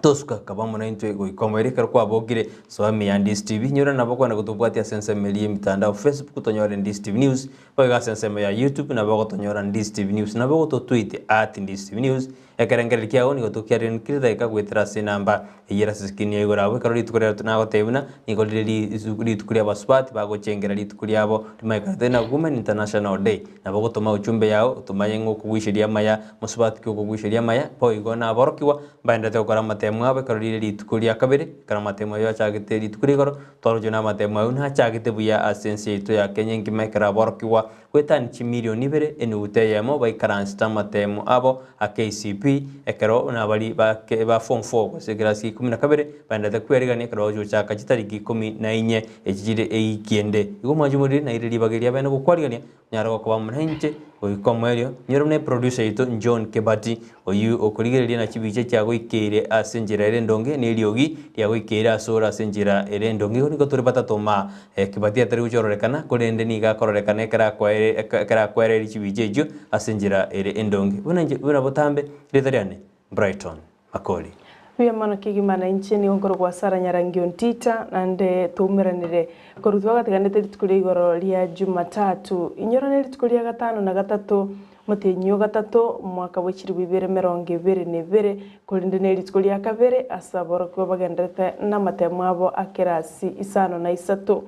tosuka kabamo na intwe goikomereka kwa bogire soami ya Ndizi TV nyora nabako na kutubwatia sense meli mitandao Facebook tonyora Ndizi TV News baga sense ya YouTube na bako tonyora Ndizi TV News na bako to tweet @Ndizi TV News yakarengera kiao ni gotokiare nkirida ikagwetera sinamba yera sikini yegora we karoli tukorera tunago tebuna ni golili tukuria basubati bago chengera litukuria abo tumaikatena Women International Day na bako toma uchumbe yao tumaye ngo kugwishiria maya musubati ko kugwishiria maya po igona aborokiwa baenda te gukora matemu abe karoli litukuria kabere kana matemu yo achagete litukuria goro torojona matemu una achagete buya asensi to ya Kenya ngimekera aborokiwa kwetani chimilioni bere enu uteyemo baikaransta matemu abo a KCP ekero na bali ba form 4 kusegrasi 12 bandata kwerigani ekero jo chaka chitariki 14 ejire eikiende igo majumuri na irili bageria bene gukwarigani nyaro ko bamunhenje oikomerio nyirone producer ito John Kebati oyu okurigereria na chibiche cyago ikere asenjira erendonge neliogi yago ikere asora asenjira erendonge niko turi batatoma Kebati atari uchorekana kurende ni gakororekana ekara kwere chibiche jo asenjira erendonge buna botambe Ritariane Brighton Makori Huya mano kigimana nchini ongoro kwa Sara Nyarangi Ontita nande tumiranire korutwa gatiganete litukuria igoro lia Jumatatu inyorane litukuria gatano na gatatu mutenyo gatatu mwaka wa 2022 kurinde ne litukuria kabere asaboro kwa bagendete na matemo abo akerasi isano na isatu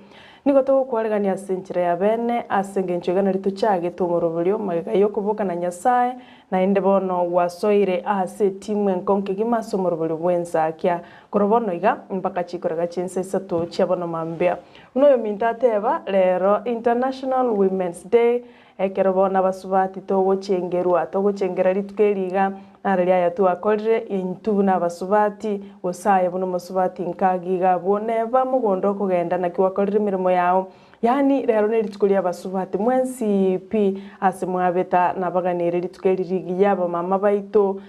nigo tugukwaregania senchira ya bene asengencho igana rituchagete omoroberio magega yokuboka na Nyasaye na inde bono gwasoire ase timu enkonke gimaso omoroberio bwensakia korobono iga mpaka chikorega chinse isatu chiabono mambia unoyo mintateba lero International Women's Day ekero bona basubati togochengera ritukeriga nararia ya twakorire intu na basubati osaye buno musubati nkagiga boneba mugondo kugenda na kiwakorire mirimo yao yani rero ne ritukuria basubati mwensi pi asimwabeta nabaganire ritukeririgiya aba mama baito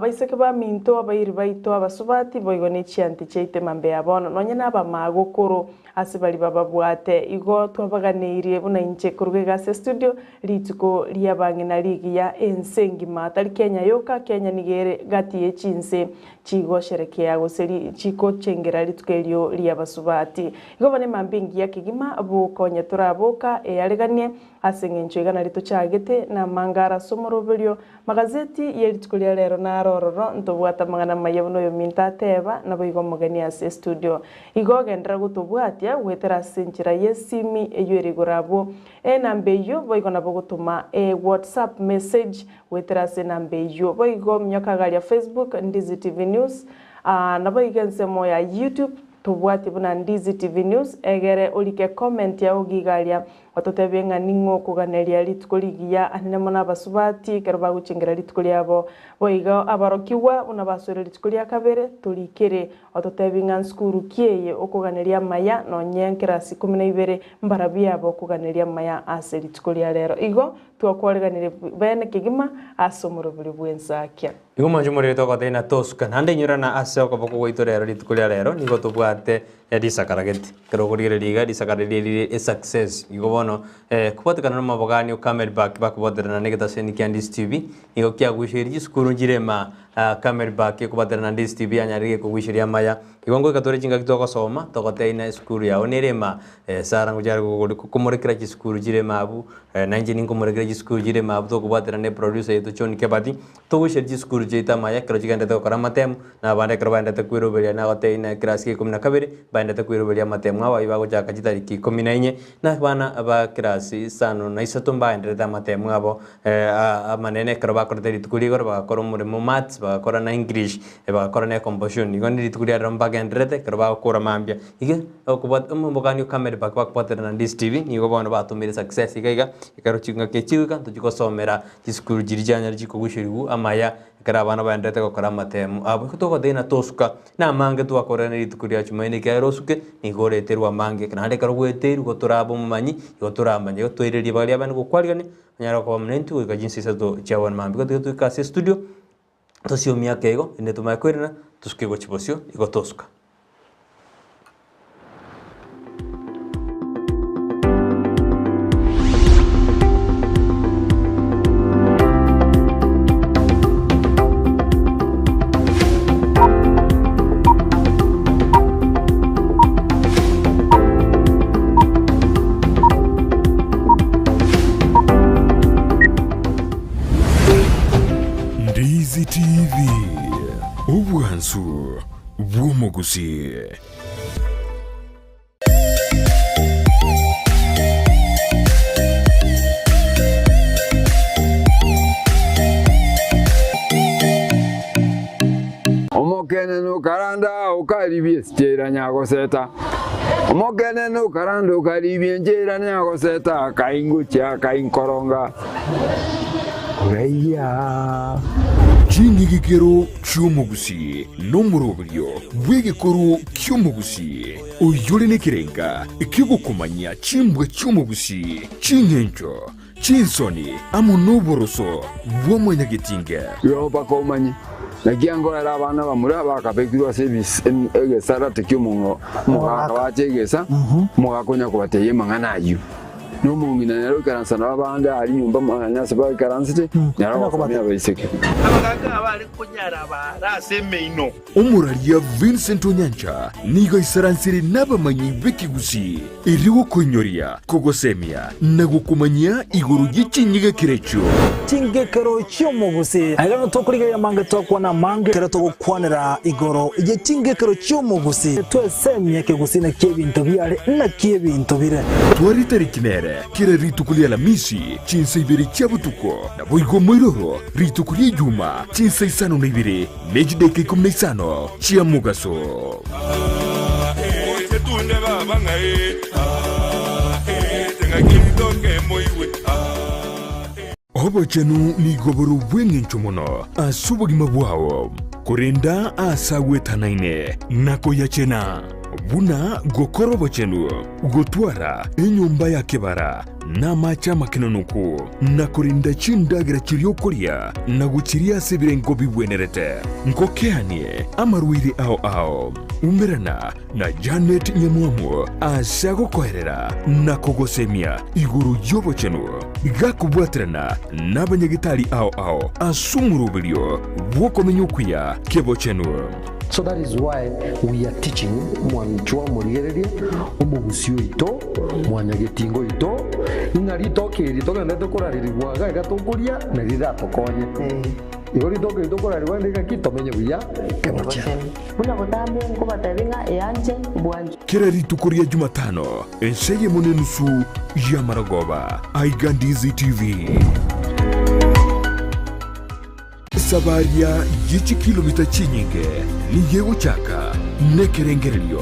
baiseke ba minto abairi baito abasubati boigo ne chianti cheite mambe yabono nonye naba magokoro asibali baba bwate igo twabaganirie buna inche kurugega se studio rituko liabangi na ligi ya ensengi matari Kenya yoka Kenya nigere gati echinse chigo sherekea guseri chiko chengera ritukelio liabasubati igo bane mambingi ya kigima bukonya turaboka yareganie asengencho igana rituchagete na mangara somoroberio magazeti yeritukulia lero na rororo ntobwata magana mayebuno yo mintateba na boigo mugani ase studio igo gendera gutubwatia wetera senchira yesimi eyorigorabo nambe yo boigo nabo gutuma WhatsApp message wetera se nambe yo boigo myokagalia Facebook Ndizi TV News na boigo nsemo ya YouTube tubwati buna Ndizi TV News egere ulike comment ya ugigalia watotebenga ningo kuganeria ritukurigia anene mona basubati kerba gucengera ritukuria abo boiga abarokiwa una basore ritukuria kabere tulikere watotebenga skuru kieye okuganeria maya no nyenkera 12 mbarabia abo kuganeria maya ase ritukuria lero igo twakwareganire bene kigima asomorobuli bwensakia igo manje muri tokotena tosuka nande nyurana ase okoboko goitorero ritukuria lero nigo tubwate edisakarageti kerogorire liga edisakarire success igo bono kupatikana no mabogani camera back bakubaterana negeta seni Ndizi TV igo kya gushiri skuru njirema camera back kubaterana Ndizi TV anyarige kugwishiria maya igo ngo katore chinga kitoko soma tokoteina skuru yao nerema sara ngujara kukomorekera chiskuru jirema abu nanje ninkomorekera chiskuru jirema abu tokubaterana ne producer yetu John Kebati togwishiri chiskuru jita maya kero chiganda tokora matemu na bande kero bande takwiroberia na goteina class ke 12 bande takwiroberia matemu aba ibago jaka jitariki 14 na bana aba class sano na isato bande ta matemu abo amanene kero bakora ritukuri goro bakora murimo maths bakora na English bakora na composition igo ni ritukuri romba gendrete kero bakora mambia ige okubat mbogani camera bakwater na Ndizi TV nigo bana batumire success igaiga ikaro chinga ke chiuka tujikosomera chiskuru jirijanya jikogwishirigu amaya kara bana bandete gukora matemu abo kutoko dena tosuka na mange twakorana ritukuria chumaine kero suke nigoreterwa mange kana ndeka rugweteru goturabo mumanyi goturambanye gotwereria bali abana gukwarigane nyara kwa mnentu ikajinsi sato chawan mambi gotu ka studio tosio miaka ego ine tumakwirina tusuke gochibosio igotosuka Ndizi TV ubwansu bw'umuguzi omokene no karanda ukaribie stera nyago seta omokene no karanda ukaribie njera nyago seta kaingucha kainkoronga Reya Chingigikero cy'umuguzi n'umuroberio bw'igikoro cy'umuguzi uyore nekirenga ikigukumanya chimbwe cy'umuguzi chinyencho chinsoni amunoboroso bw'omunyagitinga yo bakomanye nagiango era abana bamura bakabekirwa service egesara tekyo mungo mugaka bachegesa mugakonya kubateye mangana ayu n'omungi nero karansa n'abandi ari nyumba manya saba karansite naro bakomya baiseke abaganga abari kunyara barasemeino Omuralia Vincent Onyancha nigo isaransiri n'abamanyi b'ekigusi iriwo kunyoria kugosemia na gukumanya iguru y'Ikinyiga kirecho tingekero cy'umugusi agano tokuriga mange tokwana mange kera togukwanira igoro ije tingekero cy'umugusi twesemye kegusi na kebinto byare na kebinto bire twari tariki nere kira ritukulia la misi chinsa ibiri cyabutuko na boigo moiroro ritukulia juma chinsa isano na ibiri mejideke kumna isano chia mugaso Obo chenu ni goboro wengi nchomono asubugima bwao kurenda asawe tanaine nako ya chena buna gokorobo chenu gotwara enyumba ya kebara na macha makinonuku na kurinda chindagira chirio koria na guchiria sebirengo bibwenerete nkokeanie amaruiri ao umerana na Janet Nyamuamu asago koherera na kogosemia iguru yobo chenu gakubwatirana n'abanyagitari ao asumurubirio bwokomenyukuya kebo chenu. So that is why we are teaching mwanchwa murigereria omugusio ito mwanyagetingo ito inarito kirito kandete kuraririrwaga gatokuria na riratokonye igori toke ito kuraririrwa ndikakitomenye buya kemocha buna botambe ngobatabinga eyanje bwanje kera ritukuria Jumatano enseye munenusu ya Maragoba aiga Ndizi TV sabaria yichi kilomita chinyinge ni yego chaka nekerengererio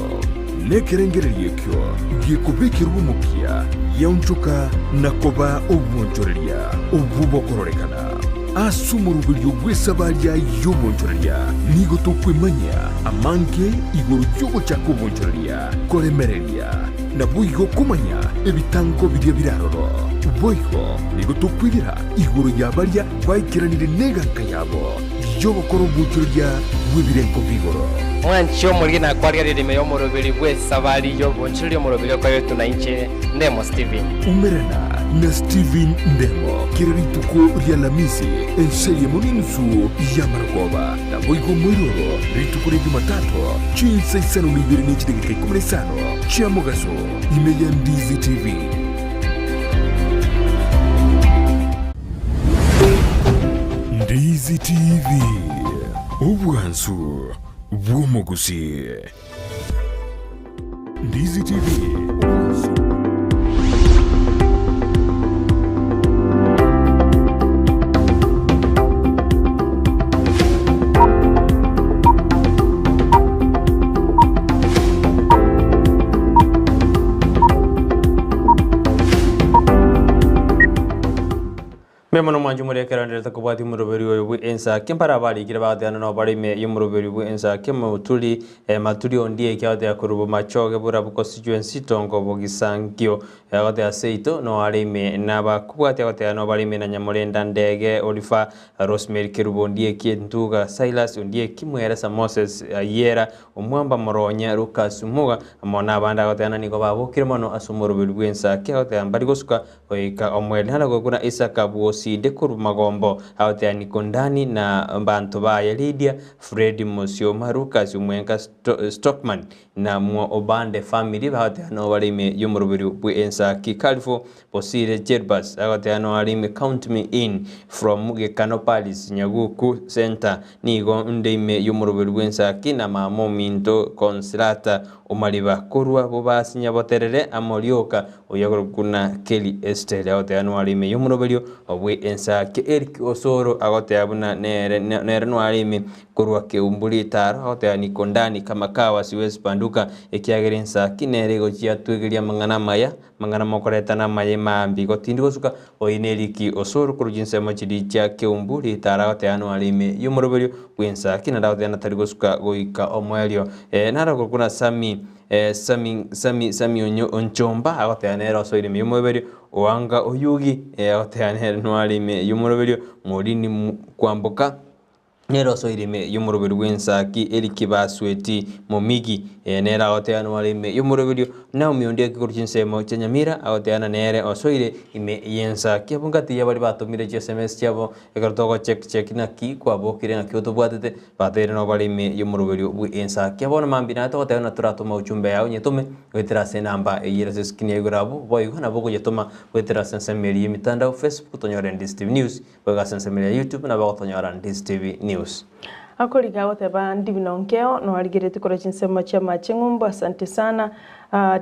kyo gikubikirwa mukia yaunchuka nakoba obwonchoreria obubokororekana asumurubirio gwesabaria yobonchoreria nigo tokwemanya amanke iguru yogo chaka obonchoreria koremereria na buigo kumanya ebitango biria biraroro boigo nigo tukwirira iguru yabaria baikiranire neganka yabo yobokoro buchuria bwibirenko bigoro mwancho muri na kwaria ririme yo murubiri bwe sabari yo bonchiri murubiri ko yetu na inche Ndemo Steven umerana na Steven Ndemo kirituko ria la misi enseye muninsu ya Maragoba na boigo moiroro rituko ria Jumatatu chinsa isano nibiri n'ikidegeka 15 chia mugaso imeya Ndizi TV. Ndizi TV ubwansu bw'umugusi. Ndizi TV ubwansu. Memono manju muri kerandere takubati muruberi we Ensakia para bali kira baadhi no bali me yumuruberi we Ensakia mutuli matuli ondie kyade akurubu machoge bura bu constituency tongo bogisangio yagade aseito no ali me naba kubati yagade no bali me na nyamulenda ndege Olifa Rosemary Kirubu ondie kintuga Silas ondie kimwera sa Moses yera omwamba moronya Lucas muga amona banda yagade niko babo kirmono asumuruberi we Ensakia yagade ambali gosuka oika omwele hala gokuna Isaka buosi dekuru magombo haute anikondani na bantu ba ya Lydia Fred Mosio Maruka Zumwenka Stockman na mwa obande family haute ano walime yumurubiri bwe Ensakia Kalifo posire Jerbas haute ano walime count me in from Muge Kanopalis Nyaguku Center nigo ndeime yumurubiri bwe Ensakia na mamo minto konsilata omaliba kurwa bobasi nyaboterere amolioka oyagorukuna Kelly Estelle haute ano walime yumurubiri obwe Ensakia Eric Osoro agote abuna nere no alimi kurwa ke umbulitaro agote anikondani kama kawa siwezi panduka ekiagere Ensakia nere go chia twegeria mangana mokoreta na maye mambi gotindiko suka oineriki Osoro kurujinse machidi chia ke umbulitaro agote anu alimi yumurubiri bwe Ensakia na agote anatarigo suka goika omwelio nara kuna Sami onchomba agote anero so ilimi yumurubiri oanga oyugi agote anero no alimi yumurubiri morini kwamboka nero so irime yumurubiri bwe Ensakia Eric Basweti Momigi nera agoteana wale ime yumurobirio na umiondia kikurchinsemo chenyamira agoteana nere osoire ime Ensakia bungati yabari batumire SMS cyabo egartogo check na ki kwabokire na kyoto bwatete batere no bari ime yumurobirio bu Ensakia bona mambina to goteana turatuma uchumbe yao nyetume wetera se namba eyira se skini egorabo boygo na bogo yetuma wetera sense meri mitandao Facebook tonyora Ndizi TV News boga sense meri YouTube na bogo tonyora Ndizi TV News. Akoliga goteba ndibino nkeo no aligirete kora chinsemo cha machingumbo. Asante sana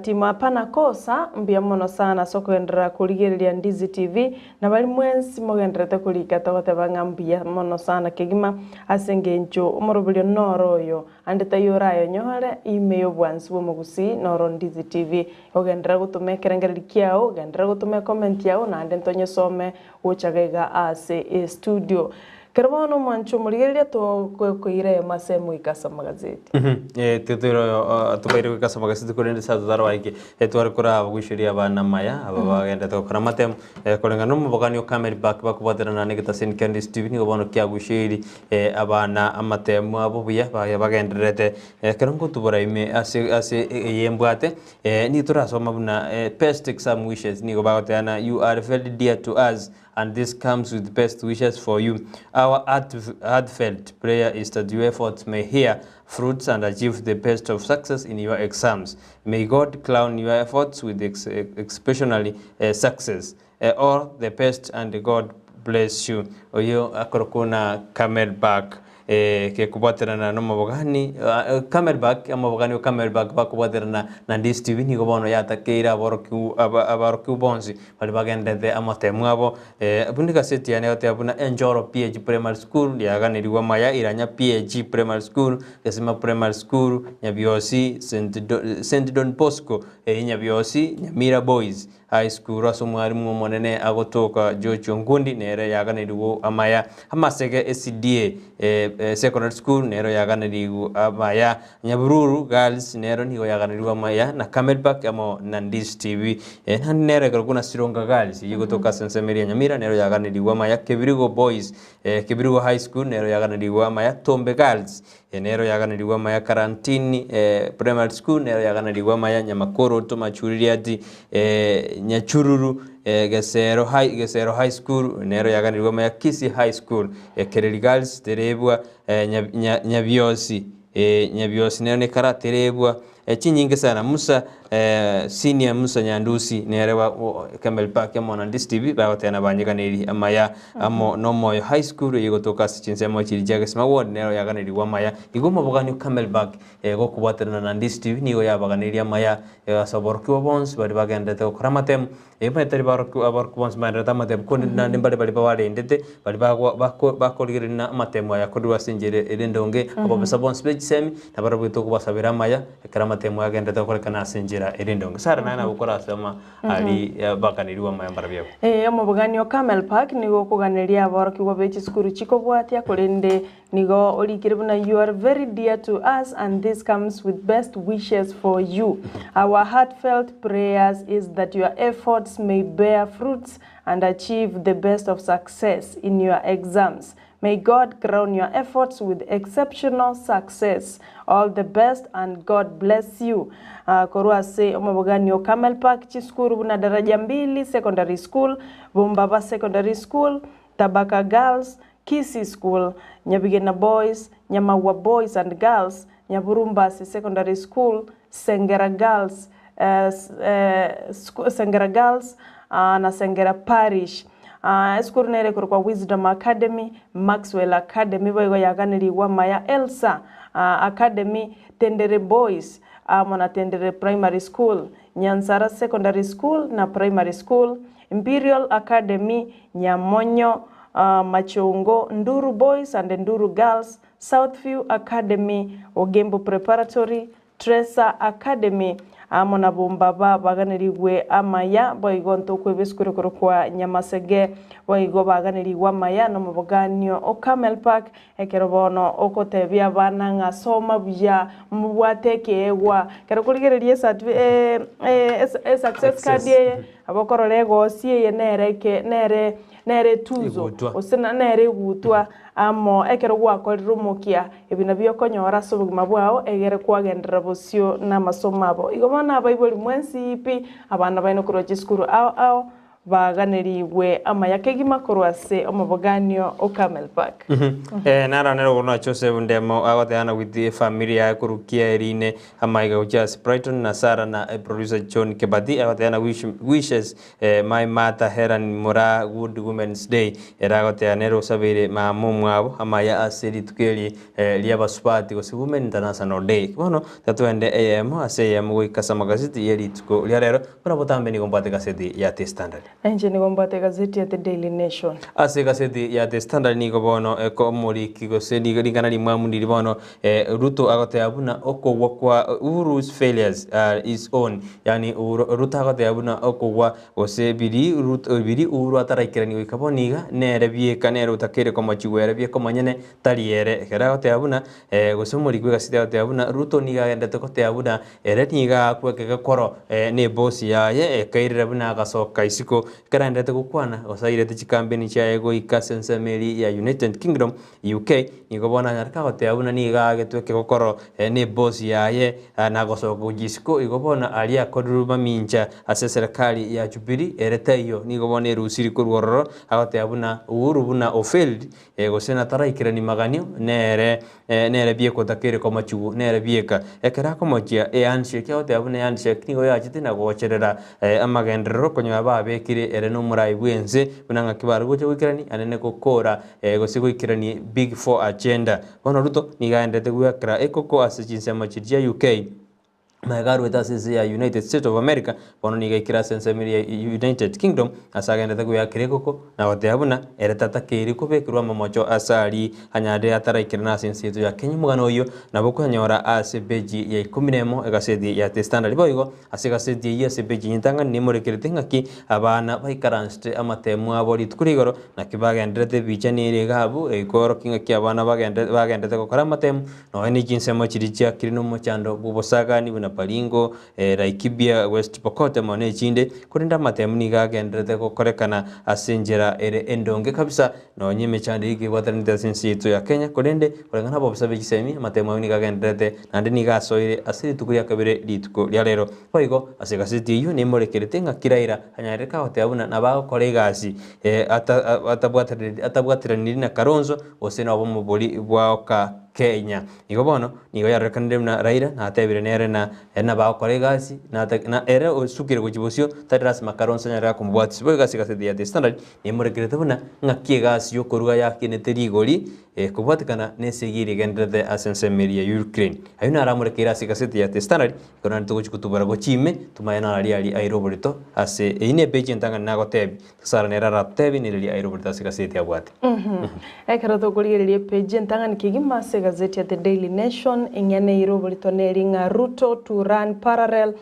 timu apana kosa mbia mono sana soko endera kuligereria Ndizi TV na bali mwensi mogendrete kulika togoteba ngambia mono sana kegima asengencho umorobilio noroyo andeta yorayo nyohare imeyo bwansi bomugusi noro Ndizi TV ogendera gutume kerengereri kiao ogendera gutume comment yao na ndentonye some uchagega ase studio. Kerbono mancho muligeria to koire masemo ikasa magazeti. Tutiro tubaire ikasa magazeti kurende sa darwaike etwar kura gushiria abana maya abagenda to karamatem kolenga no mubagani kamera back bakubadira na negeta sen Ndizi TV ni gobono kya gushiri abana amatemu abo buya bagenderete kerongo tubura ime ase yembwate ni turasoma buna best exam wishes ni gobagoteana you are very dear to us and this comes with best wishes for you. Our heartfelt prayer is that your efforts may bear fruits and achieve the best of success in your exams. May God crown your efforts with exceptionally success. All the best and God bless you. Oyo akorokuna Camelback. Ke kubaterana no mabogani Camelback amabogani Camelback bakubaterana na Ndizi TV ni gobono yatakeira aboroku bonzi bali bagendete amatemu abo bundika seti ya neote abuna Enjoro PG Primary School yaganiriwa maya iranya PG Primary School Gesima Primary School Nyabiosi St Don Bosco Nyabiosi Nyamira Boys High School raso mwarimu monene agotoka Jojo Ngundi nere yaganiriwo amaya amasege SCDA Secondary School nero yaganiriwo amaya Nyabururu Girls nero nigo yaganiriwo amaya na Camelback amo na Ndizi TV nere kuna Sironga Girls yigotoka Sensemeria Nyamira nero yaganiriwo amaya Kibirigo Boys Kibirigo High School nero yaganiriwo amaya Tombe Girls nero yaganiriwo amaya Karantini Primary School nero yaganiriwo amaya Nyamakoro Tomachuririati Nyachururu Gesero High School nero yaganiriwa maya Kisi High School Kereri Girls terebwa Nyabiosi nero ne kara terebwa chinyinge sana Musa senior Musa Nyandusi nerewa Camelback amo na Ndizi TV bagotena banyiganiri amaya amo nomo high school yigotoka chinsemo chirijaga sima ward nero yaganiriwa amaya igoma bogani Camelback go kubaterana na Ndizi TV nigo yabaganiri amaya asaborku bonds bari bagendeteokramatem emetari abarku bonds mandata matem konina nimbali bali bawale ndete bali bakoligirina amatemo yakodwa sinjere edendonge abo besa bonds bejisemi nabarabu to kubasabira amaya kramatemo yagendete okorekana sinjere erindong sara nana ukora sama ali bakaniriwa mayambara byabo amabugani o Camelback nigo kuganiria aboroki go bechi skuru chiko bwatia kurinde nigo olikiribuna you are very dear to us and this comes with best wishes for you. Our heartfelt prayers is that your efforts may bear fruits and achieve the best of success in your exams. May God crown your efforts with exceptional success. All the best and God bless you. Korua se omabogani o Camelback chiskuru buna daraja 2 secondary school, Bumbaba secondary school, Tabaka Girls, Kisi School, Nyabigena Boys, Nyamawa Boys and Girls, Nyaburumbasi secondary school, Sengera Girls, Sengera Girls na Sengera Parish. Skuru nere kwa Wisdom Academy, Maxwell Academy boygo yaganiriwa maya Elsa Academy, Tendere Boys mona Tendere Primary School, Nyansara Secondary School na Primary School, Imperial Academy, Nyamonyo Machungo, Nduru Boys and Nduru Girls, Southview Academy, Ogembo Preparatory, Tresa Academy amona Bumbaba baganiriwe amaya boigonto kwebeskuru kwa Nyamasege boigo baganiriwa amaya no muboganio o Camelback ekerobono okotebya bana ngasoma bya mubwatekewa kero kuligererie success card abakorore gosie nere tuzo osina nere gutwa amo ekero gwakorera omokia ebina byokonyora ase obogima bwao egere kwagendera bosio n'amasomo abo igo bono abaibori mwensipi abana baino korwa chisukuru ao baganeriwe amayake gima korwase omoboganio o Camel Park. Naranero gono Joseph Ndemo agoteana with the family ya kurukia erine amaiga ujas Brighton na Sara na producer John Kebadi agoteana wishes my mother Heran Mora Good Women's Day eragoteana ro sabire mamumu abo amaya aseri tukeli liaba spati go Women International Day bono tatwende AM ase AM go ikasama gazeti yeri tuko liarero bona botambe ni gombate gazeti ya The Standard. Enje ni gombate gazeti ya The Daily Nation. Ase gazeti ya The Standard ni gobono komori kigoseni lingana ni mwamundiri bono Ruto agote abuna okogwa kwa Uhuru's failures is on yani Ruto agote abuna okogwa ose biri Uhuru ataraikirani wikaboniga nere bieka nere utakere koma chiwere bieka manyene taliere kera agote abuna gosomori gazeti agote abuna Ruto niga endete kote abuna niga kwekega koro ne boss yaye kairira buna agasoka isiko kera endete gukwana osairete chikambeni chaye go ikasense meri ya United Kingdom UK igobona nyarka gote abuna niga getweke gokoro ne boss yaye na gosoko gisiko igobona ali akoduruma minja ase serikali ya Jubilee ereteyo nigobona erusiri kurwororo agote abuna Uhuru buna ofailed gosena taraikirani maganio nere bieko takere koma chugu nere bieka ekera komochia handshake agote abuna handshake nigo yachite na gocherera amagendero konyo babekire ere no murai bwense bunanga kibaru goche wikirani anene kokora gosigo ikirani big 4 agenda bono Ruto nigaendete gwakira ekoko asicinsema chirya UK magaru etasisi ya United States of America bono nigaikira sensemiri ya United Kingdom asagenda gwakire koko na goteabuna eretata kiri kubekirwa mamocho asali anyade ataraikira na sensitu ya Kenya mugano uyo naboko nyora ase beji ya 11 egasedi ya The Standard boigo asegasedi ya ase beji nyitanga nimurekirete ngaki abana baikaranste amatemu abori tukurigoro na kibagendete bicha nire gabu ekoro kinga kyabana bagendete kokora amatemu no ni jinsemo chiricha kirino mochando bubosaga ni buna Paringo Laikibia West Pokot mone chinde kurinda matemu ni gagendete kokorekana asenjera ere endonge kabisa no nyime chande iki watanita sensitu ya Kenya kurende kurengana bobisa bigisemi matemu ni gagendete nande ni gasoire asiri tukuria kabere lituko lya lero boigo asegasiti yu ni morekerete ngakiraira hanyareka hote abuna nabago kolegasi atabwatirani na Karonzo osena obo muboli bwaoka Kenya igo bono nigo yarekande na Raila na atebire nere na ba kolegasi na ere osukire gujibosio tadras Makaronzo nyara kumbwati sibo gasi ya The Standard ni morekerete buna ngakie gasi yo koruga yakine terigoli kubwatikana nesegiri gendete asensemeri ya Ukraine ayuna aramurekera sikaseti ya The Standard kona ntuguchikutubara gochime tumayana ali airoborito ase ine page ntanga nago tebi sara nera ratebi nili airoborito sikaseti abwate ekero tokurigereria page ntanga nikigima ase gazeti ya The Daily Nation ingene airoborito neringa Ruto to run parallel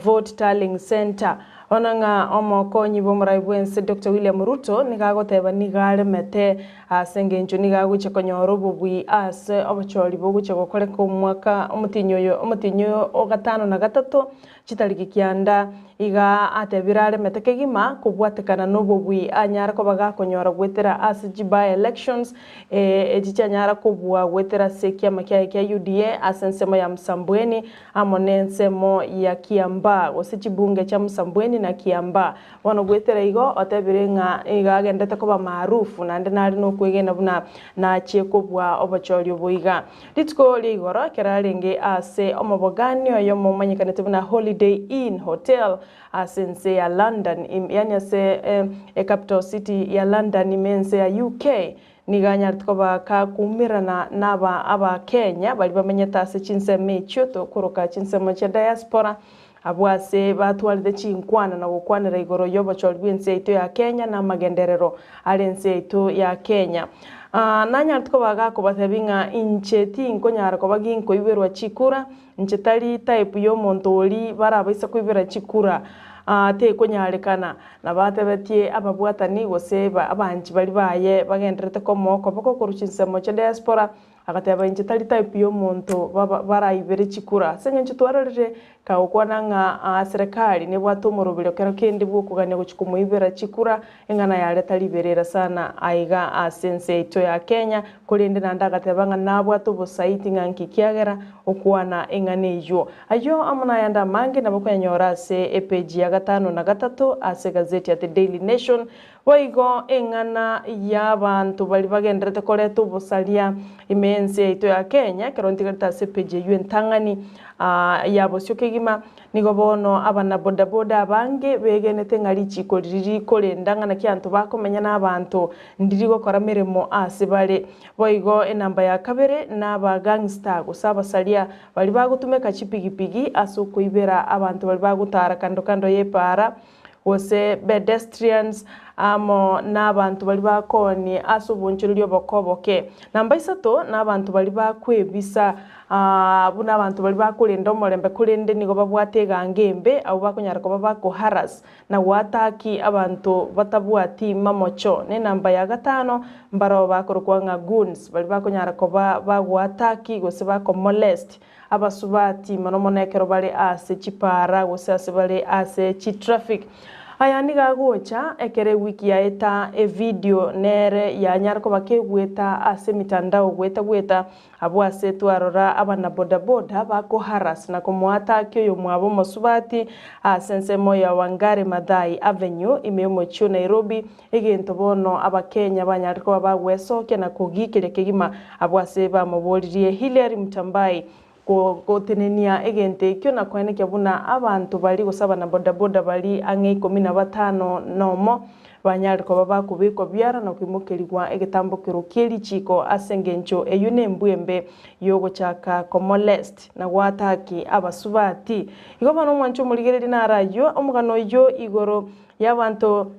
vote tallying center onanga omokonyi bomurai bwense Dr. William Ruto nigagoteba nigaremete asengenjo nigaguche konyoro bubwi ase obochori boguche gokoreka omwaka omutinyo ogatano na gatatu chitariki kianda iga atebirare metekegima kubwatekana nobubwi anyara ko bagakonyora gwetera ase by elections ejichanyara kubwa gwetera sekia makia ya UDA asensemo ya Msambweni amonensemo ya Kiamba osichibunge cha Msambweni na Kiamba wono gwetera igo otebirenga iga agendete ko ba maarufu nande nari no kwegena buna na chiekobwa obochori obuiga litko ligoro kerarenge ase omoboganio yo momanyikanete buna Holiday Inn Hotel asense ya London yani ase capital city ya London imense ya UK niganyartko baka kumirana naba aba Kenya bali bamenyeta ase chinseme chyoto kuruka chinsemo cha diaspora abwase batwalide chinkwana na gukwanira igoro yobochori bwense ito ya Kenya na magenderero alense ito ya Kenya nanyartko baga ko batebinga incheti inkonyara ko baginko iberwa chikura inchetali type yo montori barabaisa kwibera chikura te konyarekana na batebetie ababwatani goseba abanchi bali baye bagenderete ko moko bako kuruchinsemo cha diaspora agateba inche tari type yo muntu baraibere chikura senge twarorere ka ukwana nga serikali ne bwato murubiro kero kendi bwo kuganya guchikumuibera chikura engana yale tari berera sana aiga asense ito ya Kenya kulinde nanda agateba nga nabwato busaiti nga nkikiagera okwana engane yo ayo amuna yanda mange nabokonyora se page ya 5 na 3 ase gazeti ya The Daily Nation boigo engana y'abantu bali bagenderete koreto ubusalia imense ito ya Kenya kerontigarita se page y'entangani yabo syokegima nigo bono abana bodaboda abange begenete ngari chiko riri kolendanga na kyantu bakomenya n'abantu ndirigo kora mirimo ase bale boigo enamba ya kabere n'aba gangster gusabasalia bali bagutumeka chipigipigi asuko ibera abantu bali bagutara kando yepara wose pedestrians amo n'abantu bali bakoni asubunchiryo bokoboke namba 3 n'abantu bali bakwebisa buna abantu bali bakulinda omulembe kulinde nigo babwatega ngembe abo bakonyara ko babako harass na wataki abantu batabwati mamocho ne namba ya 5 mbaro bakorwa nga goons bali bakonyara ko bagwataki gose bako molest abasubati manomonekero bali ase chipara gose ase bali ase chi traffic aya niga gocha ekere wiki ya eta video nere ya nyarko bakegweta ase mitandao gweta abo ase twarora abana bodaboda bako harass na kumwata kyo mwabo musubati asensemo ya Wangari Maathai Avenue imeyomocho Nairobi egento bono abakenya banyarko bagwesoke na kugikire kegima abo ase bamuboririe Hilary Mutambai gotenenia egente kyo na kwene kyabuna abantu bali gusaba na bodaboda bali ange 15 nomo banyariko babakubiko byara no kwimukirirwa egetambukiro kiri chiko asengencho eyune mbwembe yogo chaka komolest na wataki abasubati igoma no mwancho muligereri na rayo omugano yo igoro y'abantu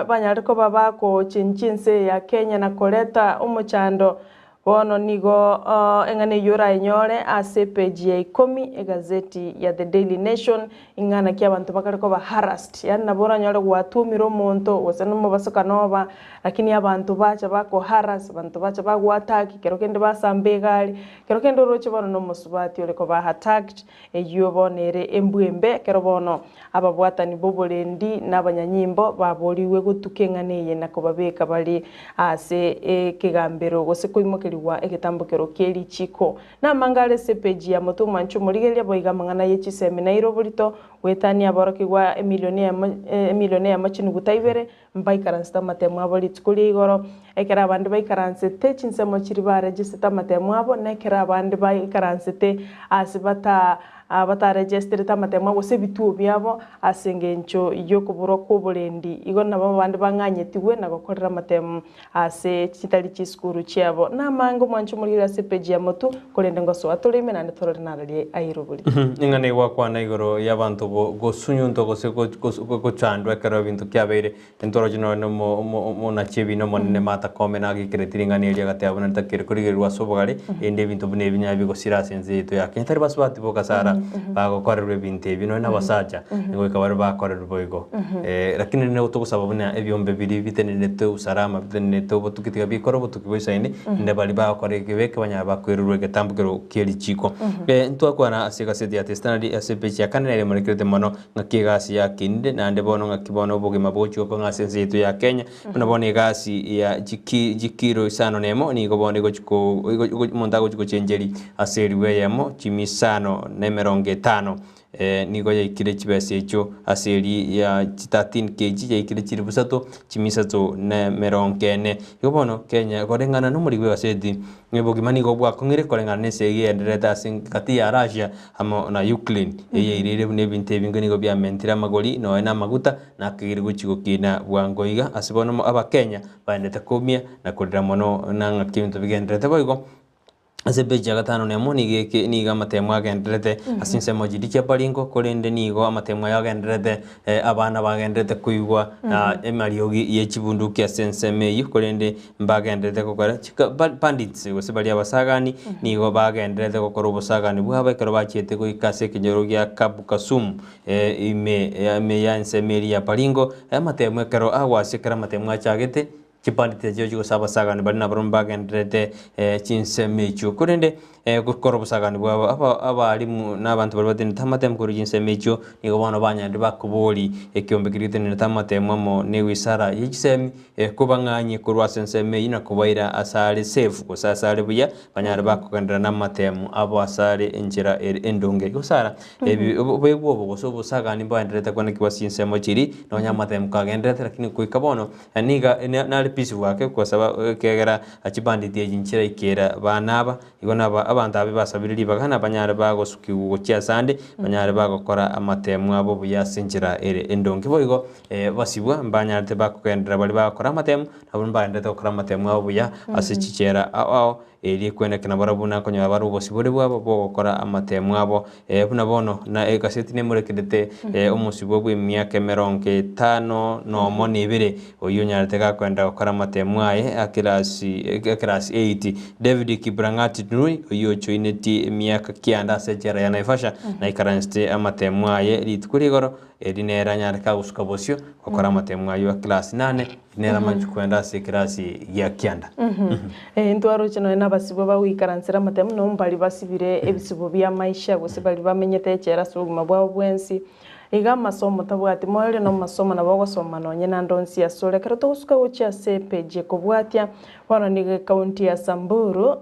banyariko babako chinchinse ya Kenya na koleta umuchando bono nigo engane yora enyore ase page ya 10 egazeti ya The Daily Nation ingana kia abantu bakariko ba harassed yani nabora nyore gwatumiro monto wasano mubasaka nova lakini abantu bacha bako harass abantu bacha bagwataki kero kende basambegali kero kende roche bono no musubati ole ko ba attacked eyo bonere embwembe kero bono ababwatani bobolendi n'abanyanyimbo baboliwe gutukenganeye nako babeka bali ase kigambero gose kuimukiriwa egetambukero keri chiko na mangale sepeji ya moto manchu murigelia boiga mangana yechi seminairo bulito wetani aborokigwa milionea machinu gutaibere mbai karansta matemwa bolit kuli igoro ekera abandi bai karansete chinsemo chiri ba register matemwa abo nekera abandi bai karansete asibata abata register tamatema gose bituo byabo asengencho iyo kuburo kubulendi igo nabo bandi banganyetiwe na gokorera matem ase kitali chiskuru cyabo namango mwancho muri ase page ya moto kolende ngoso atolime na ndorore narali ayirubuli ingane wakwana igoro yabantu gosunyunto gose go chandwa kero bintu kyabere entoro jino no na chebi no monne mata komena gikiretiringani elia gatyabona takire kurigerwa sobogale ende bintu bune binyabi go sirasenze to yake ntari basubati bokasara bagokorerwe binte bino n'abasaja ngo ikabare bakorerwe boigo lakini ne utugusaba buna ebyombe biri bitenete usarama bitenete obutukitiga bikoro butukiboisaine nde bali bakorege beke banya bakwerurwe gatambukero keri chiko ntwakwana asika sedi atestana asepechi akanere morekrete mono ngakigasi ya kinde nande bono ngakibono bugima bocho ko ngasense itu ya Kenya unabone gasi ya jikiro isano nemo ni gobone gochiko mondago chiko chenjeri aseriwe yamo chimisano nemeronge 5 nigo ya ikire chibese echo aseri ya 13 kg ya ikire chiri busato chimisato ne meronkene yobono Kenya gorengana no muri gwa sedi ngebogi nigo bwa kongere korengana ne segi endereta kati ya Russia amo na Ukraine eye irire bune binte bingo nigo bya mentira magoli no na maguta na kigiri guchigo kina bwangoiga asibono aba Kenya bandeta komia na kodira mono nanga kintu bigendreta boigo asepeja gatano ne moni geke niga matemwa agendrete asinse mojidi cha balingo kolende nigo amatemwa yagendrete abana bagendrete kuigwa emariogi yechibunduki asense meyi kolende mbagendrete kokora pandits gose bali abasagani nigo bagendrete kokora ubusagani bwaba kero bachete ko ikase kinyoro gya kabukasum ime ya ensemeri ya balingo amatemwa kero awase kera matemwa chagete chipandite jojo gusaba sagani bari nabaro mbagendrete chinseme icho kurende gukora busagani bwabo abarimu n'abantu bari batene tamatem kuri chinseme icho nigo bana banyandi bakuboli ekyombe kirite ne tamatem mo ne wisara yichisemi kubanganye kurwa senseme ina kubaira asale safe kusasale buya banyari bakugendera n'amatemu abo asale enjira endonge gusara ebwo boso busagani bandrete kone kiwa chinsemo chiri no nyamatemu kagendrete lakini kuikabono niga na pisi wake kwa sababu kegera achibandite jinchira ikera banaba igona abantu abibasabiriri bagana banyare bagosuki gukia sande banyare bagokora amatemu abo buyasinjira endonge boigo basibwa banyare bakukendera bali bakora amatemu nabo mbandete gukora amatemu abo buya asichikera ao eri kwenda kina barabuna konyo baru bosibore bwabo bogokora amatemu abo buna bono na ekaseti ne murekedete omusibwo bw'imyaka 50 no monibire oyo nyarete gakwenda gukora amatemu aye akirasi 8 David Kibrangati Nui oyo choineti emyaka kianda sejera ya Naivasha na ikaranste amatemu aye litkurigoro erinera nyareka gusuka bosyo gukora amatemu ayo class 8 nera machukwenda se class ya kianda ntwaro kino n'abasibo bawikaransira amatemu no mbali basibire ebisibo bya maisha gose bali bamenyete cyera suguma bwa bwensi iga masomo tabwati moyle no masomo na bagosoma no nyina ndonsi ya sole karato gusuka ucha sepeje kubwatia wana ni county ya Samburu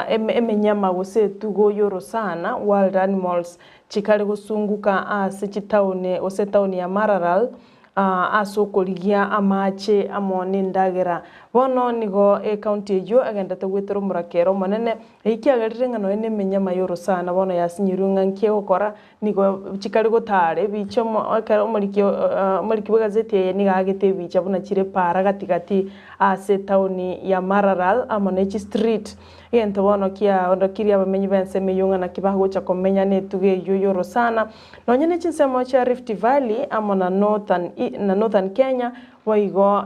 emenyama gose tugo yoro sana wild animals chikali gusunguka ase chitaune ose tauni ya Maralal asokoligia amache amone ndagera bono nigo county yo agenda tagwetero murakero monene ikiagarire ngano ene menyama yoro sana bono yasinyirunga nkye gukora nigo chikari gutare bicho akara umuriki gazeti ye niga agete bicha bona chire para gatigati ase tauni ya Maralal amone chi street yento bono kia ondokiria bamenyi bense meyunga na kibaho cha komenya ne tuge yoro sana no nyene chinsemo cha Rift Valley amona northern Kenya waigo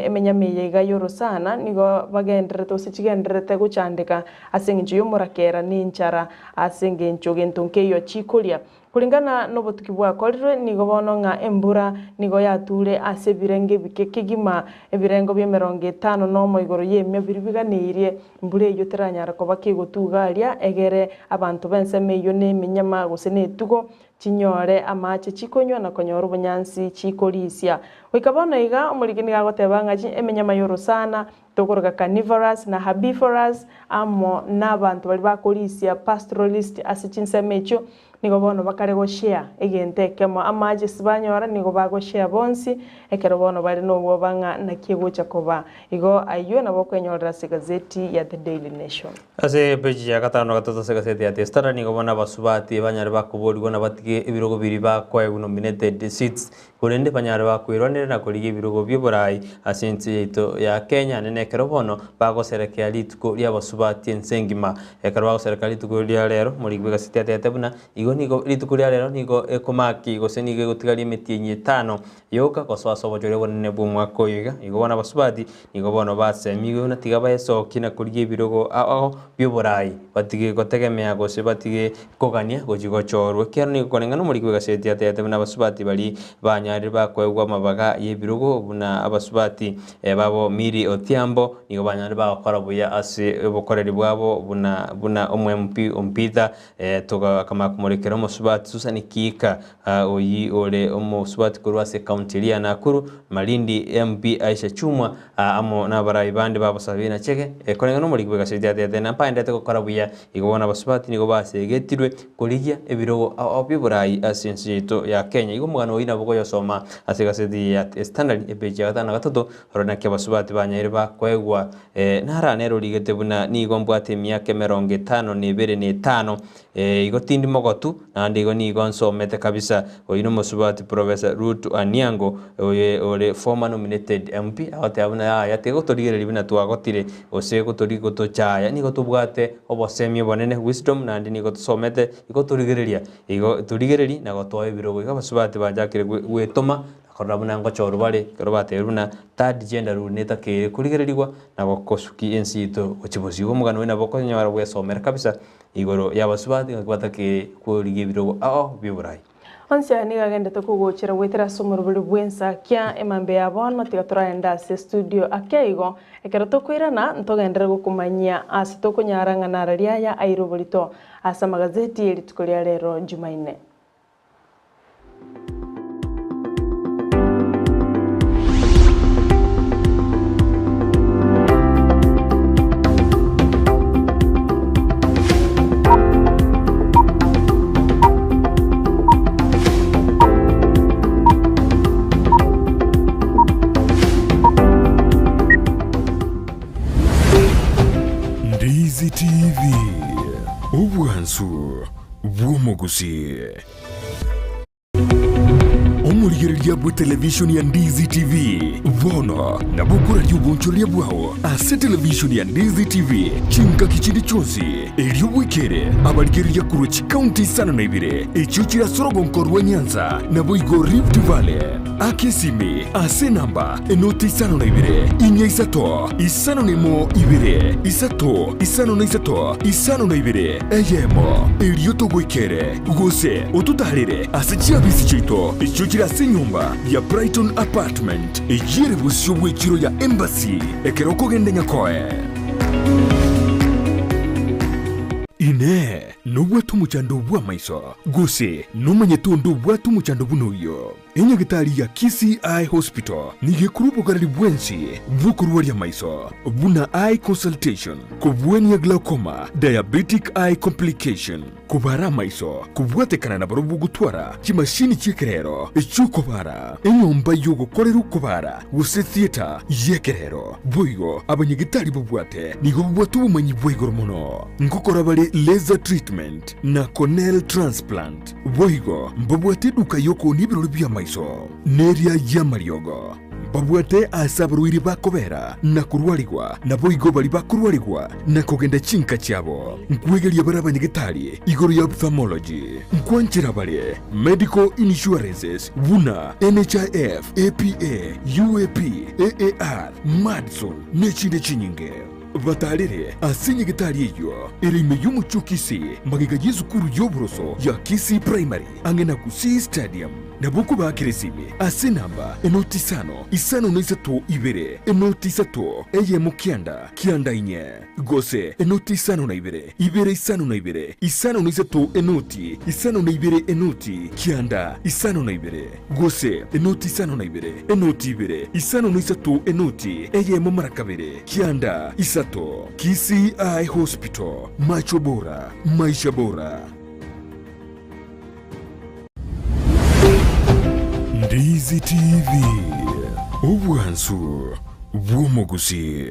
emenyameye ga yoro sana nigo bagendere to sichigendere guchandika asenginjo yomurakera ninchara asengenjo gentonke yo chikolia kulingana no botuki bwa kolire nigo bono nga embura nigo yature ase birenge bikekigima ebirengo bya 50 no moigoro yemye biribiganirie mbure yo teranyara ko bakigotugalia egere abantu bense meyo ne minyama gose ne tugo chinyore amache chikonywa na konyoro bunyansi chikolisia wikabona iga umurigini gagotebanga emenyama yoro sana tokoroga carnivorous na herbivorous amo n'abantu bali bakolisia pastoralist asichinsemecho nigo bono bakarego share egente kemo amaje sibanyora nigo bago share bonsi ekero bono bali no bobanga na kiego chakoba igo ayo na bokwenyorera gazeti ya The Daily Nation ase peji ya katano gatatu gazeti ya testara nigo bona basubati banyare bakubori gona batige ibirogo biri bakwaye nominated seats kurende banyare bakwirondera na koligi ibirogo by'Uburayi asense ito ya Kenya nene kero bono bago serikali tuko lya basubati ensengima ekero bago serikali tuko lya lero muri gazeti ya tetebuna igo nigo litukuria lero nigo ekomaki gose nigo gutigaria metinye 5 yoka koswaso bojore bonene bumwaka oyiga igo bona basubati nigo bono basemigo na tiga baesoki na kuriye ibirogo aho by'Uburayi batige gotegemea gose batige kogania gojigochorwe kero nigo konengana muri gazeti ya tetebuna basubati bali banyari bakwegwa mabaga yebirogo buna abasubati babo Miri Otiambo nigo banyari bakora buya ase bokoreri bwabo buna omwempi ompita toga kama kumurikira omusubati Susan Kika oyi ole omusubati kurwase county ya Nakuru Malindi MP Aisha Chumwa amo nabarayi bandi babo Sabina Chege konengana muri gazeti ya tetena paendete gukora buya igobona abasubati nigo basegetirwe kurigia ebirogo by'Uburayi asenseito ya Kenya igo mugano wina bugo yosoma asegazeti ya Standard epeji ya 5 rona ke basubati banyere bakwegwa naranero ligete buna nigo mbwate emyaka 52 igo tindi mogotu nandi igo nigo nsomete kabisa oyino musubati Professor Ruth Aniango ole former nominated MP agote abuna yatego torigere libina twagotire ose gotorigo tochaya nigo tubwate obosemi bonene wisdom nandi nigo tusomete igo torigereria igo torigereri na gotwaye birogo igo basubati bajakire gwetoma korabuna ngo choro bale korobate runa third gender runeta ke kurigererigwa na gokosuki ensito ochibosi go mugano wena boko nyara bwe somera kabisa igoro yabasubati ngabata ke kurige birogo by'Uburayi Onse ni gagende to kugochera wetera somorobiri bw'Ensakia emambe yabono tigaturaenda ase studio akeigo ekero tokwirana ntogendera gukumanyia ase tokonyaranga riaya airoborito asa magazeti eritukoria rero Jumaine. Ndizi TV obwansu bw'omugusi omurigereria bwa televishoni ya Ndizi TV bono na bukura ry'ubunchoria bwaho ase televishoni ya Ndizi TV chinka kichindi chonsi elio wikere abarigereria kurochi county sana na ibire echo kirasorogo nkorwa Nyanza na boigo Rift Valley akesimi ase namba enoti isano na ibire inya isato isano nemo ibire isato isano na isato isano na ibire eyemo elio togwikere gose otutarire ase chiabisi chito echo kirase nyumba ya Brighton apartment ejire busyo bw'ekiro ya embassy ekeroko gende nyakoe ine nobwatu muchando bwa maiso gose nomanye tondo bwatu muchando bunoyo enyagitari ya KCI Hospital nige kurubugarari bwensi bukuruwaria maiso buna eye consultation kubweni ya glaucoma diabetic eye complication kubara maiso kubwatekana na barubu gutwara kimashini chikerero echukobara enyomba yogo koreru kubara guse theater yekerero boigo abanyagitari bubwate nigo bwatu bumanyi bwego muno ngokora bale laser treatment na corneal transplant boigo mbabwate duka yoko nibirori bya maiso neria ya mariogo babwate asabaruiri bakobera na kurwarigwa na boigo bali bakurwarigwa na kogenda chinka cyabo nkwegeria barabanyagitari igoro ya ophthalmology nkwanchira bale medical insurances buna NHIF APA UAP AAR Madson nechinde chinyinge batarire asinye gitari iyo irime y'umucukisi magiga y'izukuru y'oburoso ya Kisi Primary angena kusi stadium nabuku bakiresime asinamba enoti isano n'isato ibere enoti isato eye mukianda kianda inye gose enoti isano na ibere isano na isano n'isato enoti isano na enoti kianda isano na gose enoti isano na enoti ibere isano n'isato enoti eye mumarakabere kianda isato KCI Hospital macho bora maisha bora. Ndizi TV obwansu bw'omugusi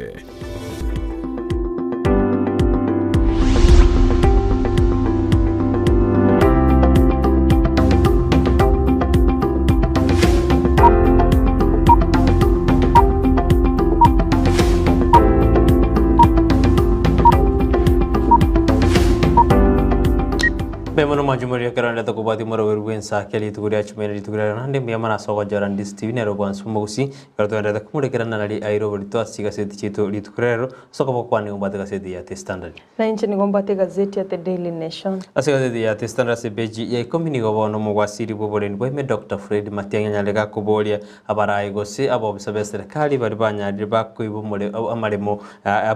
Bemono majumuri yakaranda to kubati moro werwen sa kali tuguria chumene tuguria nande miyamana soga jaran dis TV nero bwan sumugusi karto anda kumure kerana nali airo bolito asiga seti chito litukurero soko bokwani ngombate gazeti ya The Standard na inchi ni ngombate gazeti ya The Daily Nation asiga gazeti ya The Standard se beji ya komini gobono mugwasiri boboleni bweme Dr. Fred Matiang'i nyalega kubolia abaraye gose abo bisabe serikali bari banyadire bakuibo mole amaremo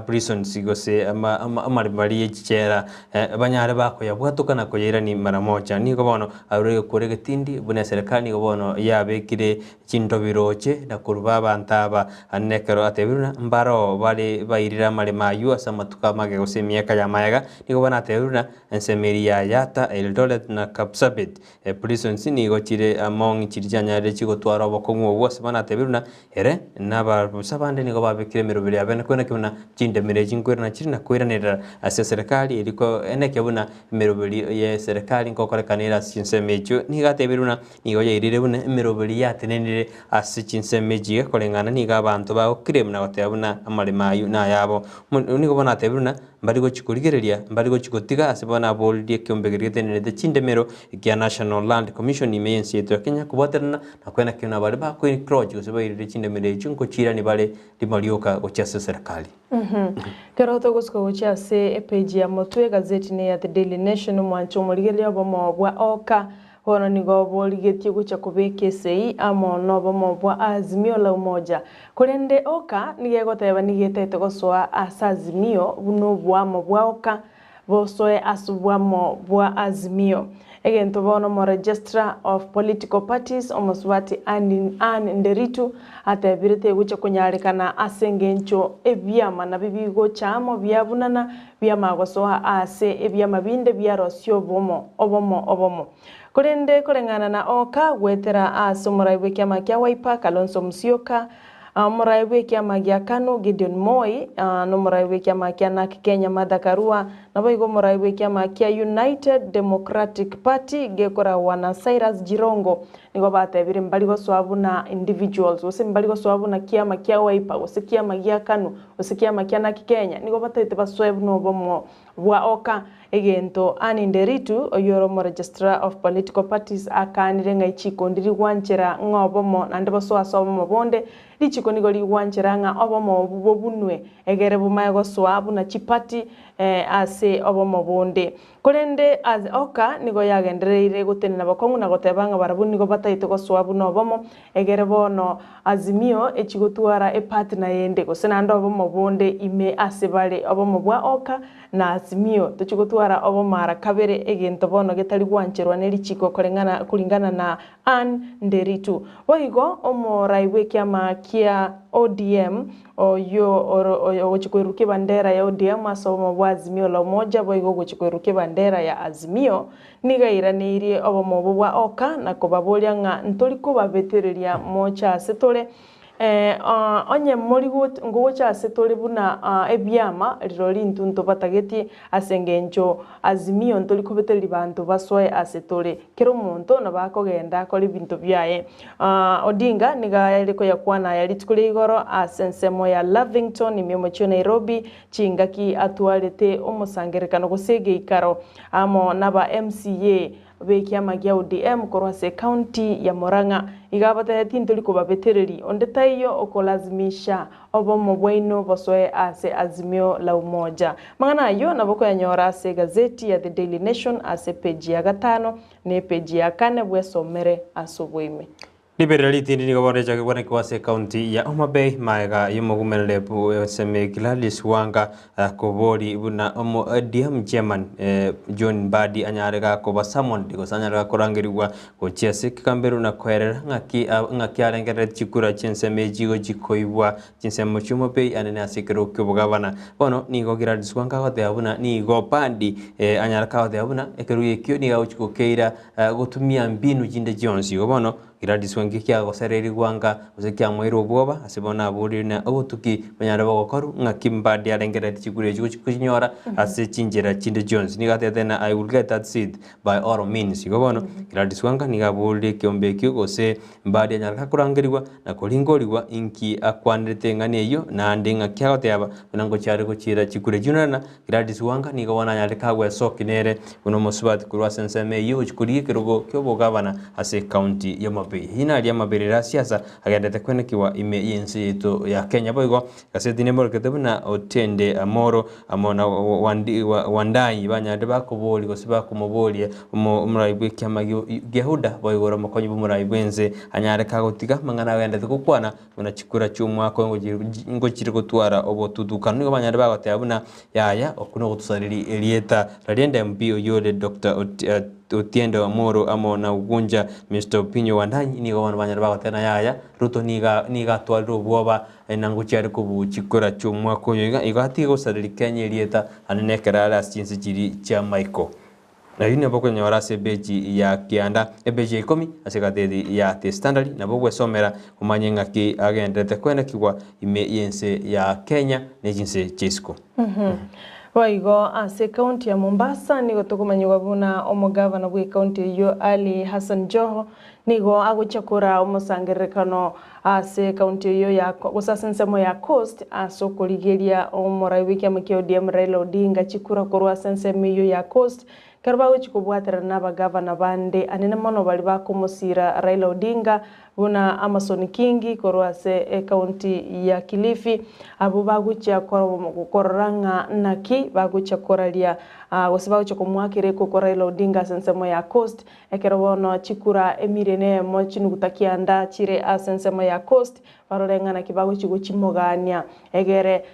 prison sigose amari bari yechera banyare bakoya bwatukana ko ni mara moja ni gobono arure kurege tindi bune serikali gobono ya bekire chintobiroche na kurba bantaba annekero atebiruna mbaro bale bairira male mayu asamatuka mage gose miaka ya mayaga ni gobono atebiruna ensemeria yata Eldoret na Kapsabet prison sini gochire among chirijanya re chigotwara bokongo bose bana atebiruna ere naba busabande ni goba bekire merubiri abene kwena kibuna chinde mereji ngwerna chirina kwiranira ase serikali iliko eneke buna merubiri ye serikali nkokorekanira sinsemejo nigatebiruna nigoye irire bune merubiri yatenenire ase chinsemeji kolengana niga abantu ba kiremna gotebuna amale mayu na yabo nigo bana atebiruna mbari go chikurigereria mbari go chikotiga ase bana boldie kyombegerie tenere chindemero kya National Land Commission imeyensi yetu ya Kenya kubaterana na kwena kyona bari ba ko crowd gose bayirire chindemere chunko chira ni bale limalioka gochase serikali Kero to gosko gochase page ya motwe gazeti ne ya The Daily Nation mwancho murigeria bomo bwa oka bono nigo borigetie gucha kubeke sei amo nobo mobwa Azimio la Umoja kurende oka nigegoteba nigetete gosoa Azimio buno bwamo bwa oka bosoe asubwamo bwa Azimio egento bono mo Registrar of Political Parties omoswati Anne Nderitu atebirete gucha kunyarekana asengencho ebyama na bibigo chamo byabunana byamagosoa ase ebyama binde byarosyo obomo kurende kurengana na oka gwetera asumuraibwe kyama kya Wiper Kalonzo Musyoka muraiwe kyama gya Kanu Gideon Moi no muraiwe kyama kya NARC Kenya Martha Karua nabo igo muraiwe kyama kya United Democratic Party gekora wana Cyrus Jirongo nigo batebire mbaligo swabuna individuals ose mbaligo swabuna kyama kya Wiper ose kyama gya Kanu ose kyama kya NARC Kenya nigo batete baswebu no bomo bwa oka egento Anne Nderitu oyoro mo Registrar of Political Parties akanire ngaichiko ndiri gwanchera ngobomo nande baso asomo bonde lichiko nigo ligwanchera nga obomo bobunwe egere bumaye swabu na chipati ase obomo bonde kurende az oka nigo yagendereire gutenena bakongu na gotebanga barabuni nigo bataite swabu no obomo egere bono Azimio echigotwara partner yende gosenando obomo bonde ime ase bale obomo bwa oka na Azimio tuchigotwara obomara kabere egento bono getari gwancherwa nelichiko kulingana na Anne Nderitu boigo omoraiwe kyama kia ODM oyo gochikweruke bandera ya ODM asomo bwa Azimio la Umoja boigo gochikweruke bandera ya Azimio nigairaneirie obomo bwa oka na kobabolia nga ntoliko babetereria mocha asetore onye morigut ngocha setole buna ebyama rirori ntunto batageti asengencho Azimio ntoli kubeteli bantu basoe asetole kero muntu na bakogenda koli bintu byaye Odinga niga yaliko yakwana yalitukule igoro asensemo ya Lavington imemo cyo Nairobi chingaki atwalete umusangerekano gusege ikaro amo naba MCA bekyama gya ODM korwase county ya Murang'a igabata tintoli ko babetereri ondetayo okolazimisha obomo bwaino bosoe ase Azimio la Umoja mangana yo naboko yanyora ase gazeti ya The Daily Nation ase page ya 5 ne page ya 4 bwesomere asobwime Liberali tindi ni gabore jage wane kwase county ya Homa Bay maega yomogumele bu seme Gladys Wanga kobori buna omo DM chairman John Badi anyarega ko basamon digo sanyarega korangiriwa ko chiase kamberu na kwerera ngaki arengere chikura chinseme jigo jikoibwa chinsemo Homa Bay anene asikero kobugabana bono nigo Gladys Wanga ko abuna nigo pandi anyarega ko abuna ekeruye kyo niga uchiko keira gutumia mbinu jinde jonsi bono Gladys Wanga kya gosereri gwanga usekia mwiro bwoba asibona buri na obutuki banyara bagokoru ngakimbadi arengera chigure chinyora ase chinjera chinde Jones nigatete na I will get that seed by all means igobono Gladys Wanga nigaburi kyombe kyugose mbadi anyara kurangirwa na kolingoriwa inki akwanrete ngane iyo na ndinga kyagoteba nango cyari guchira chigure junana Gladys Wanga nigabona anyara kagwe sokinere uno musubati kurwa senseme iyo chikuri kirogo kyobogabana ase county ya hina ya maberera siasa agendete kwenekiwa ime yensi yetu ya Kenya boigo kaseti nemoro ketebuna otende amoro amona wandai banyade bakoboli gosiba kumoboli umuraibwe kyama gehuda boigo romokonyi bumuraibwenze anyare kagotiga mangana agendete kukwana una chikura cyumwako ngo kiri gutwara obotudukano nigo banyade bagote abuna yaya okuno gutusariri elieta radienda mbio yole Dr. Otiende Amoro amona ugunja Mr. Pinyo Wandanyi nigo wana banyara bagotena yaya ruto niga twalro bwoba nanguchari kubu chikora chumwa konyo igati gosariri Kenya elieta anenekera la since jiri cha Michael na yune boko nyora se beji ya kianda ebeji 10 asekatedi ya The Standard na boko somera umanyenga ki agendete kwena kiwa ime yense ya Kenya nejinse Jesco Waigo ase county ya Mombasa nigo tukumanywa buna omugavana bwe county yo Ali Hassan Joho nigo aguchakura omusangerekano ase county yo ya gusasensemo ya Coast asokoligeria omoraiwiki amakio ODM Raila Odinga chikura korwa sensemo yo ya Coast karbawo chikubwatira n'abagavana bande anene mono bali bakumusira Raila Odinga buna Amason Kingi korwase county ya Kilifi abo bagucha kororanga naki bagucha koralia gosibago chokomwakire kokora ilo Odinga sensemo ya Coast ekerobono chikura emirene mochinu gutakianda chire asensemo ya Coast barorengana kibago chiguchimogania egere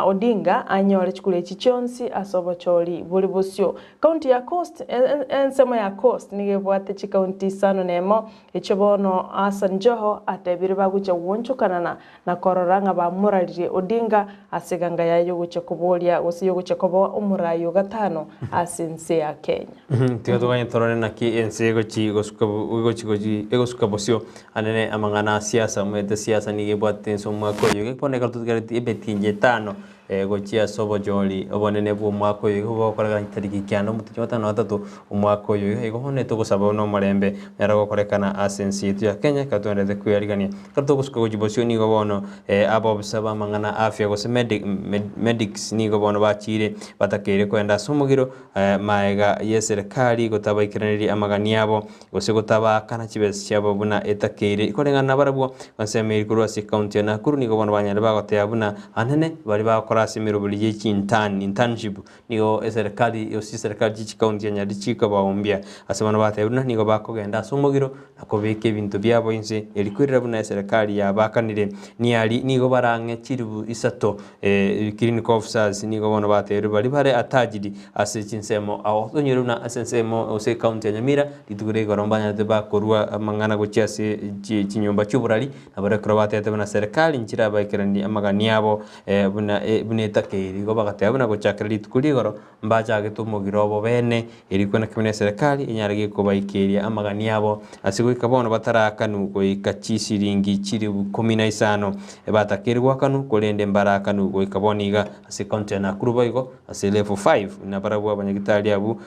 Odinga anyore chikule chichonsi asobochori buri busyo county ya Coast ensemo ya Coast nigebwate chi county sano nemo echobono Asan Joho atebire bagucha wonchukanana na kororanga bamurarire Odinga asiganga yayo gucha kubolia gosiyo gucha kobo umurayo gatano asense ya Kenya tiga tuganye torone naki ense gochi egosukabosio anene amangana siasa mwete siasa nigebwate somwako yoge pone kaltugariti ebetinje tano gochia sobo joli obonene bwo mwako yoge bokoraga tariki kyano mutijota no atatu umwako yoge ego hone to gusaba no marembe yarago korekana asensi ya Kenya katondete kuyarigania kalto gusukabosio ni gobono abo bisaba mangana afya gose medics ni gobono bachire batakere kwenda somugiro maega yeserikali gotabaikiraniri amagani yabo gose gotaba kana chibesi cyabo buna etakere ikorengana barabwo basemeri kurwasi county na kuru ni gobono banyare bagote abuna anene bari bakora simiro buli yechi internship niyo serikali yo serikali chi county ya nyadichika baombia asemana bate buna nigo bakogenda somugiro nakobeke bintu byabo inse elikwirira buna serikali ya bakanire ni ali nigo barange chiribu isato clinical officers nigo bono bate bari bare atajidi asecinsemo aho tonyeruna asensemo ose county ya Nyamira litugure gorombanya te bakorwa mangana gochia se chinyumba cyuburari abare krobate te buna serikali nchira baikirani amagani yabo buna takeri go bagate buna gochakira litukuri goro mbaja getumugiro bo bene erikona kimene serikali inyarage ko baikeria amagani yabo asigo ikabono batarakanu go ikachisiringi chiri 15 batakirwa kanu kolende mbarakanu go ikaboniga ase county na kurubayigo ase level 5 na barabwa abanyagitali abu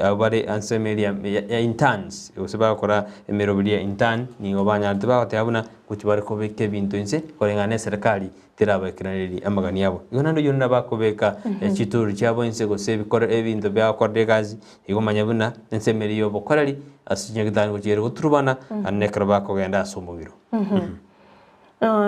abare ansemeli ya interns usaba kora emerobilia intern ni obanya tibagate abuna kuchibare ko beke bintu inse korengane serikali tirabakiraniri amagani yabo igona ndo yonna bakobeka chituru cyabo inse go se bikora ebintu byakorde gazi igomanya buna ensemeli yo bokorari asinyagitali kugera guturubana anekra bakogenda asomubiro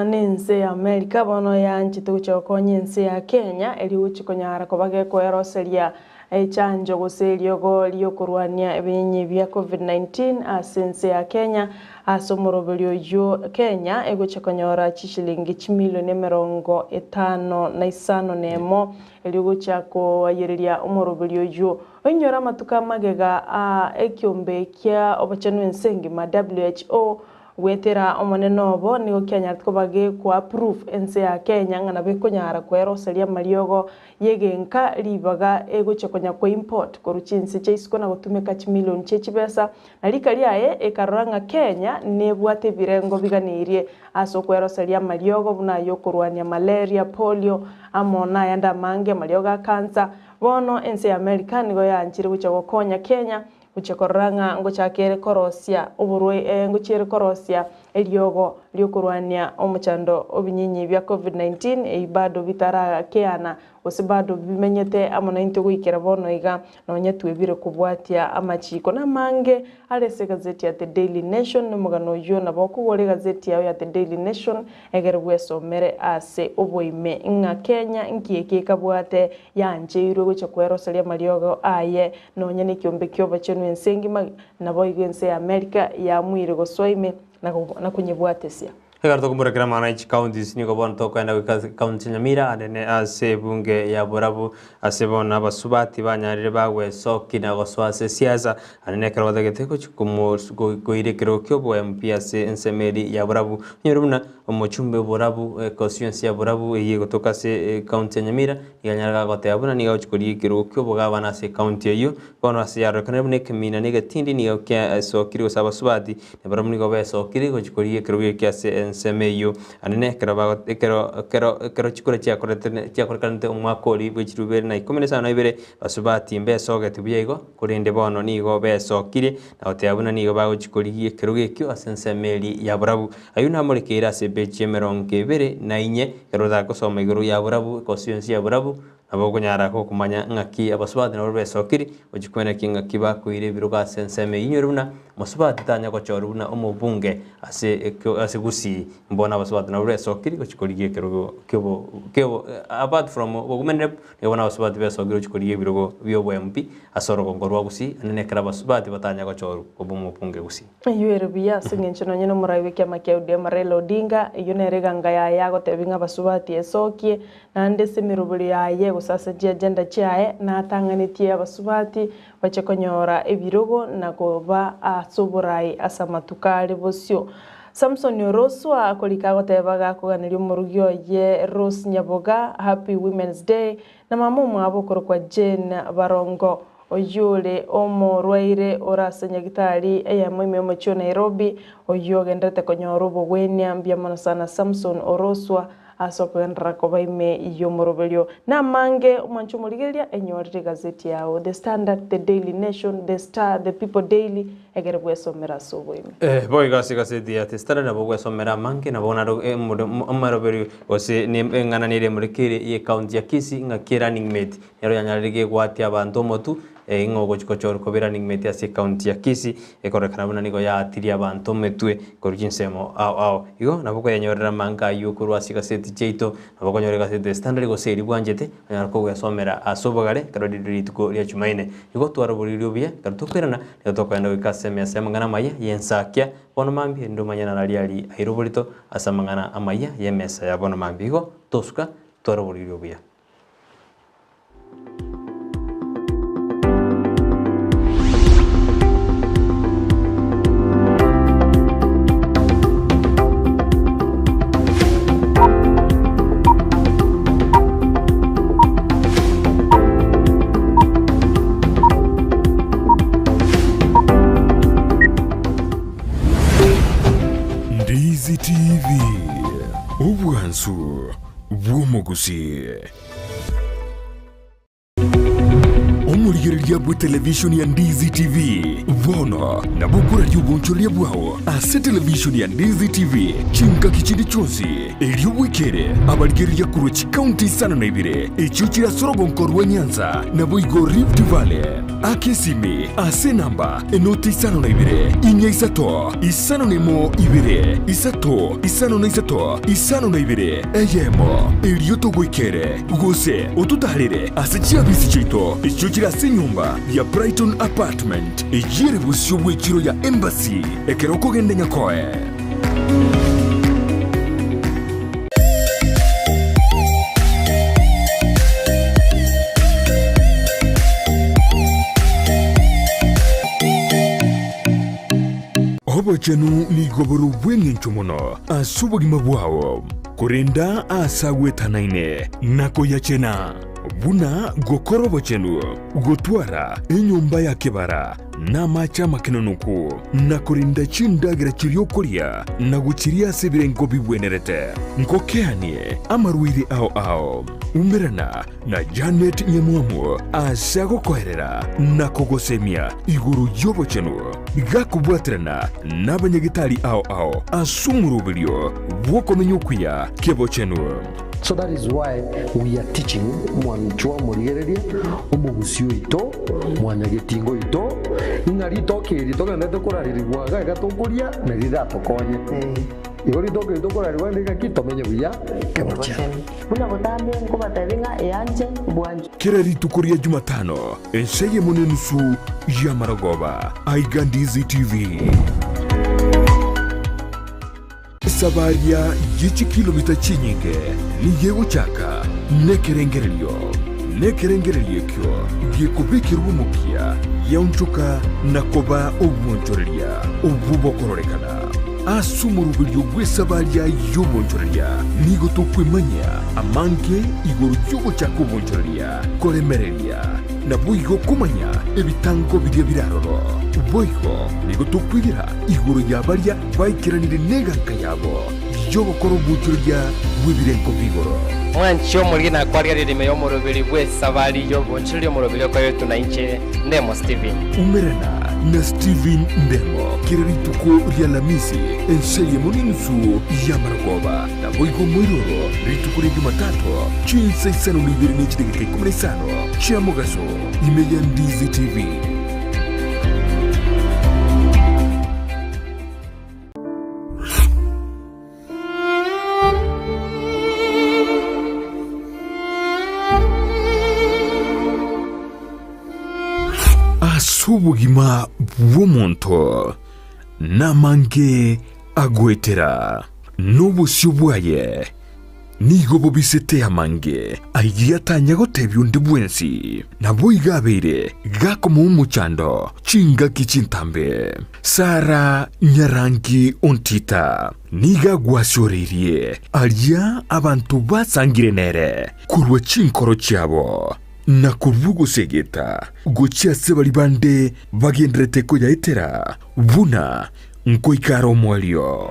ninse ya Amerika bono ya nchito guchokonye nse ya Kenya eli uchikonyara ko bageko eroseria echanjo goselio go liokurwania ebinyi bya COVID-19 asense ya Kenya asomorobelio yo Kenya egochekonyora chishilingi chimilioni 55 nemo eliguchako ayereria umorobelio yo onyora matuka magega ekyombe kya obachanu ensengi ma WHO wetera omoneno bo nigo Kenya twabage ku approve ense ya Kenya ngana bekonyara kwero seria mariogo yegenka libaga egochekonya ko import koruchinse cheisiko na gutumika chimilioni chechibesa nalikali aye ekaranga Kenya nebwate birengo biganirie aso kwero seria mariogo buna yokurwania malaria polio amona yanda mange marioga cancer bono ense ya America nigo yanchire guchako konya Kenya uchekoranga ngochakere korosia uburwe ngochere korosia eliogo liokurwania omuchando obinyinyi bya COVID-19 eibado bitara keana osibado bimenyete amona into guikera bono iga nonyatwebire kubwatia amachiko na mange alese gazeti ya The Daily Nation nomugano yo nabokugore gazeti ya The Daily Nation egerwe somere ase oboime nga Kenya nkieke kabwate yanjeiro goche kwero salia mariogo aye nonyane kyombe kyoba chenu ensengi nabo igense ya America ya mwire gosoime na kunyebwatesia Egarto kumburekera mana ichi counties niko bono tokwenda wikazi county Nyamira anene ase bunge ya Borabu ase bona basubati banyarire bagwe soki na goswase siasa anene kero badagete ko irekero kyobo MP ase ensemeri ya Borabu nyorumna omochumbe Borabu constituency ya Borabu yego tokase county Nyamira iganyaraga gote abuna niga uchikori kero kyobo gabana ase county yo bono ase yaro kana bune kemina negatindi niga kya sokiri osaba subati ne Borabu nigo be sokiri gochikori kero kyase semeyo anene kero chikura cyakorekanite umwakori bw'ikirubere na 12 basubati mbeso gatubiyego kurinde bono nigo besokire na oteyabuna nigo bagochikoriye kero gekyo asensemeli ya Borabu ayuna morekera sebeche 24 kero da gusoma iguru ya Borabu constituency ya Borabu nabo kunyara ko kumanya ngaki abasubati nabo besokiri ojikwena kinga kiba kuire biruga senseme inyoruna musubati tanya ko choruna omubunge ase gusi mbona abasubati nabo besokiri ochikorigie kebo apart from ogumene yobona abasubati besokiri ochikorigie birugo byobo MP asoro kongorwa gusi anene kara abasubati batanya ko choru obumubunge gusi yere biya singenchono nyino muraiwe kya makiaude marelo dinga yunere ngaya yago tebinga basubati esokie nande semirubuli yaye gusasa je agenda chae na tanganitie abasubati bachekonyora ebirogo nagoba asuburai asamatukali bosyo Samson Yoroswa akolikago tebaga kuganira umurugyo ye Rose Nyaboga Happy Women's Day na mamumu abokoro kwa Jane Barongo oyule omo rwaire orasenya gitari eya mwime omocho Nairobi oyogendete konyoro bogwenya ambia mono sana Samson Oroswa asokwendra kobaime iyo morobelyo na mange umancho murigelia enyorire gazeti yao The Standard, The Daily Nation, The Star, The People Daily egere bwesomera soboime boy gazeti ya The Standard na bwesomera mange na bona morobelyo ose ni ngana nire murekere ye county ya Kisii ngakira running mate yaro yanyarige gwati abantu motu ingo gochikochoro kobera ningmete ase county ya Kisii ekorekana buna nigo ya atiria abantu metwe korujinsemo ao igo naboko yanyorera manga yukuru asika seti cheito naboko nyorega seti standard go seri bwanjete nyarko gwesomera asobogare karodiri tuko ria chumaine igo twaraburiryo bia karutokerana yatokwenda wikaseme asemangana maya yensakia bono mambi ndo manyana naliali airobolito asamangana amaya yemesa ya bono mambi igo tosuka twaraburiryo bia Ndizi TV Ubwansu Bwumugusi Omurigereria bwa television ya Ndizi TV Vono na bukura ry'ubunchoria bwawo ase television ya Ndizi TV chinka kichindi chonsi elio wikere abarigereria kuruchi county sana na ibire echuchira sorogonkorwa Nyanza na boigo Rift Valley akesimi ase namba enoti isano na ibire inya isato isano nemo ibire isato isano na isato isano na ibire eyemo elio togwikere gose otutalire ase chiabisi chito echuchira ase nyumba ya Brighton apartment ejire busyo bwekiro ya embassy ekeroko gende nyakoe Obochenu ni goboro bwengencho mono asubogima bwao kurenda asagwetanaine nako yachena buna gokoro bochenu gotwara enyumba ya kebara na macha makinonuku na kurinda chindagira chiriokoria na guchiria sebirengo bibwenerete nkokeanie amaruiri ao umerana na Janet Nyemuamu asago koherera na kogosemia iguru yobochenu gakubwatrana na banyagitari ao asumurubilio bwokomenyukuya kebochenu. So that is why we are teaching mwanchwa murigereria omugusio ito mwanyagetingo ito inarito kirito kanete kuraririrwaga gatokuria na riratokonye igori toke tokorariwa ndika kitomenye buya kebocha una gotambe ngoba tabinga eyanje bwanje kirari tukuria Jumatano enseye munenusu ya Maragoba aiga Ndizi TV Sabaria yichi kilomita chinyinge ni yewo chaka nekerengerelio kyo yekubikirwa umukia yaunchuka nakoba obwonchoreria obubokororekana asumurubilio gwesabaria yobonchoreria nigo tokwemanya amanke igoro yogo chako bonchoreria koremereria na buigo kumanya ebitango bidia biraroro boigo nigo tokwibira igoro yabaria baikiranire neganka yabo yobokoro bonchoreria webirenko bigoro mwancho murigina kwaria ririme yomurubiri bwe sabari yo bonchiri yomurubiri ko yetu na inche Ndemo TV umerana na Steven Ndemo kila rituko rya Alhamisi Ensakia ya Maragoba na Boigo Mwiroro rituko rya Jumatatu chinsa isano libiri ni chidegeke 15 chia Mogaso imeya Ndizi TV. Asubugima bw'omuntu namange agwetera n'obusyo bwaye nigo bubisete amange aigiyatanya gotebya undi bwensi nabo igabeire gakoma umuchando chinga kichintambe Sara Nyarangi Ontita niga gwasyorerie alia abantu basangire nere kurwa chinkoro cyabo na kuvugo segeta gochia sebali bande bagendrete ko yaitera buna nkoikaro mwalio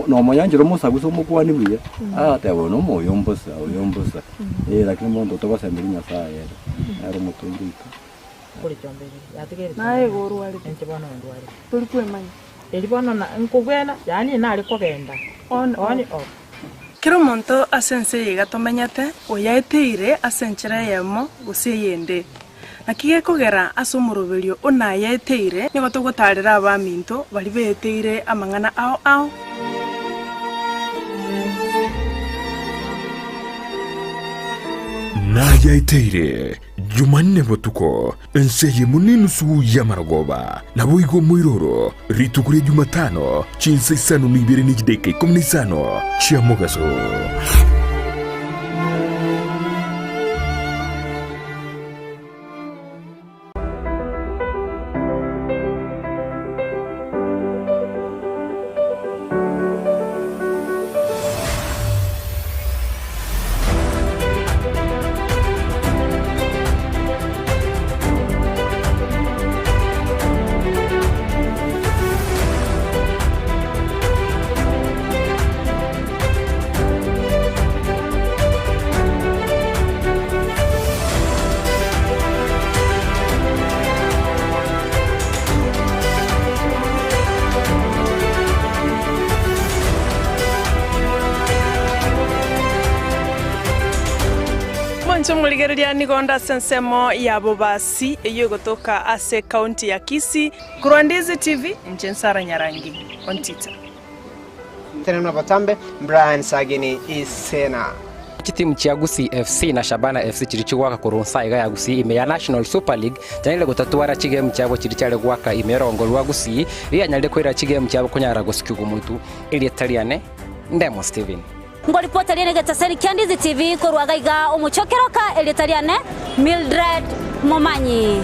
no moyanjiro musaguso mukwani bwiye atebo no moyombosa lakini mondo to basembiri nyasaye ero mutundika kuri chombere yategere naye goru wali enchibona ndwari tuli kwemanya elibona na nkubwena yani nali kogenda on off kero monto asense igatomenyete oyaeteire asenchera yemo guseyende nakige kogera asumurubirio ona yaeteire nigoto gotarira abaminto bali beteire amangana ao na yaeteire Jumanne botuko Ensakia ya Maragoba na Boigo Mwiroro rituko rya Jumatano chinsa isano libiri ni chidegeke 15 chia Mogaso. Muligereria nigonda sensemo ya bobasi eyo gotoka ase county ya Kisii kurwa Ndizi TV Sara Nyarangi Ontita tena batambe Brian Sagini isena timu cha Gusii FC na Shabana FC chirichugwaka kurunsa iga ya Gusii ime ya National Super League tanile gutatuara chigame cyabo chirichale gwaka imerongolwa Gusii ria nyalde kwera chigame cyabo kunyara gusikugu muntu ili Italiane Ndemo Steven ngoripota liene getaseni Ndizi TV kurwaga iga umuchokeroka ili Italiane Mildred Momanyi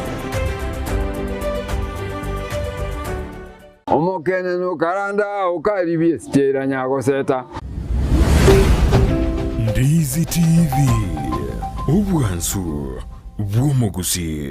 omokene no karanda ukaribie stera nyago seta Ndizi TV ubwansu bw'omugusi.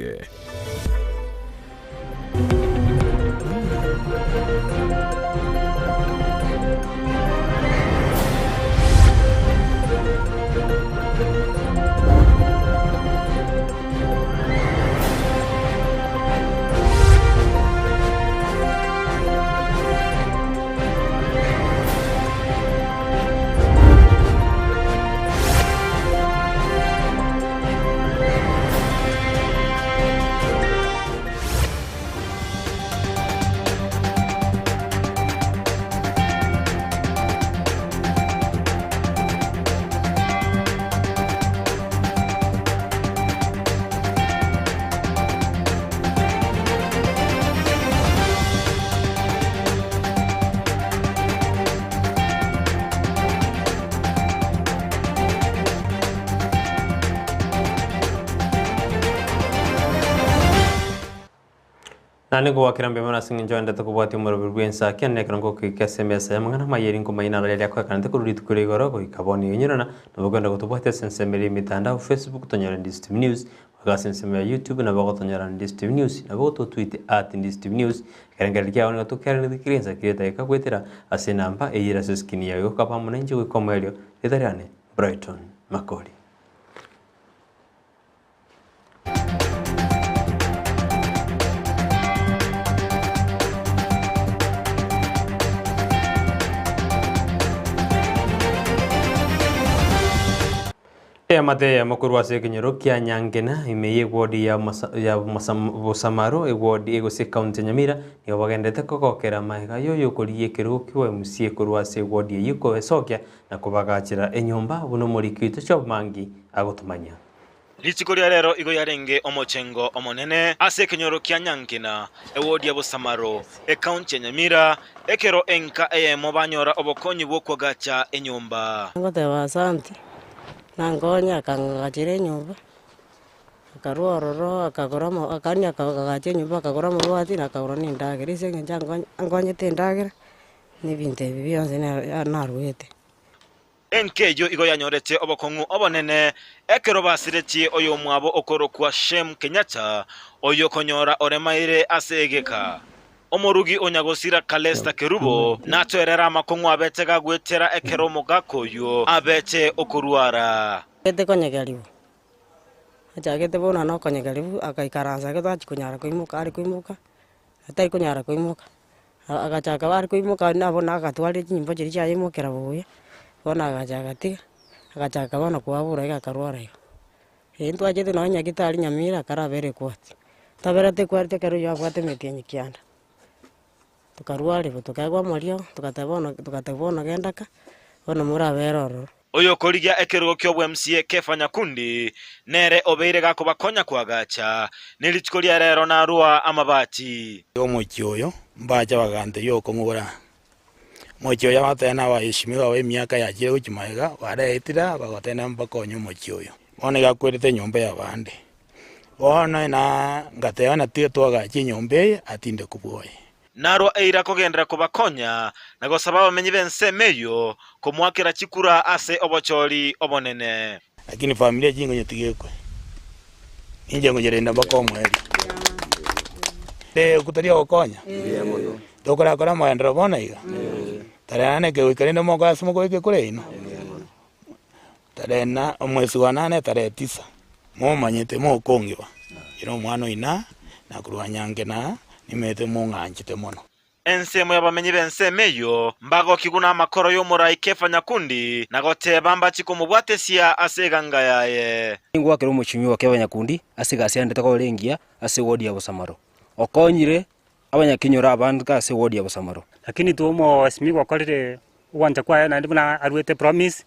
nani go wakira mbema na singin joinda to kubati umuro bilwensa kyan ne krango ki SMS ya mangana mayeri ngo mayina rale yakwa kanate kuri tukure goro ko ikaboni nyirana no buganda gutubate sensemeri mitandao Facebook tonyara Ndizi TV News bagasensemera YouTube na bago tonyara Ndizi TV News na bago to tweet @Ndizi TV News karengera kya ono to kare ndikirenza kireta ikakwetera ase namba eyira seskini yayo kapamuna nje kwikomwelyo etariane Brighton Makori Mate Makori wase Kenyoro kia Nyangena imeye wodi ya Bosamaro wodi ego se county Nyamira ni wagendete kokokera mahiga yoyo koriye kirukiwe musie kurwase wodi yuko Ensakia na kubagachira enyomba buno muri kwito cyo mangi agotumanya. Litikoria rero igo yarenge omochengo omonene ase Kenyoro kia Nyangena wodi ya Bosamaro county Nyamira ekero enka mo banyora obokonyi bwokwagacha enyomba. Ngote wasanti nangonya akangachire nyumba akaruororo akagoramo akanya akagache nyumba akagoramo rwati na akagorani ndagire senge njangwa angonyete ndagire ni binte bibiyonse na ruete enkejo igo yanyorete obokongu obonene ekero basireti oyo mwabo okorokwa Shem Kenyatta oyo konyora oremaire asegeka omorugi onyagosira Kalesta Kerubo natwerera amakongu abetega gwetera ekero mugakoyo abete okuruara ete konyegalibu ajagete bona no konyegalibu akaikaranza ke twachi kunyara kuimuka ari kuimuka atari kunyara kuimuka agachaka bari kuimuka nabo nagatwari nyimbo jiri cya yimukira buye bona agachagatiga agachaka bona kuabura igakarwara into ajete no nyagitari Nyamira karabere kwati taberate kwarte kero yabwate metenyi kianda tukarwari tukagwa morio tukatebona gendaka bona muraberoro oyo korigia ekero kyo MCA kefanya kundi nere obeire gako bakonya kwagacha nilitikoria rero na rua amabati omukyoyo mbacha bagante yoko ngubura mukyoyo batena bayishimiwa we myaka yakire gukimayiga baretira bagotena mbakonyo omukyoyo one gakwirite nyomba yabande bona na ngateyana tie twagachi nyomba atinde kuboye naro eira kogendera kubakonya nago sababa menyi bensemeyo kumwakira chikura ase obochori obonene lakini familia jingo nyetigekwe inje ngojerenda bakomweri kutaria okonya tokora kora maendero bona iga tarane ke wikarinde moko asimo ko kure ino tarena omwezi wa 8 tarehe 9 mo manyete mo kongiba iro mwana ina na kurwanyange na nimete munganjite mono ensemo yabamenyi bensemeyo mbago kiguna makoro yo murai kefanya kundi nagoteba mbachi kumubwatesia aseganga yaye ingwa kero muchimi wa kefanya kundi asegasi andete ko lengia ase wodi ya Bosamaro okonyire abanyakinyora abandika ase wodi ya Bosamaro lakini tuomo asimi kwa kwalite uwanja kwa na ndibuna arwete promise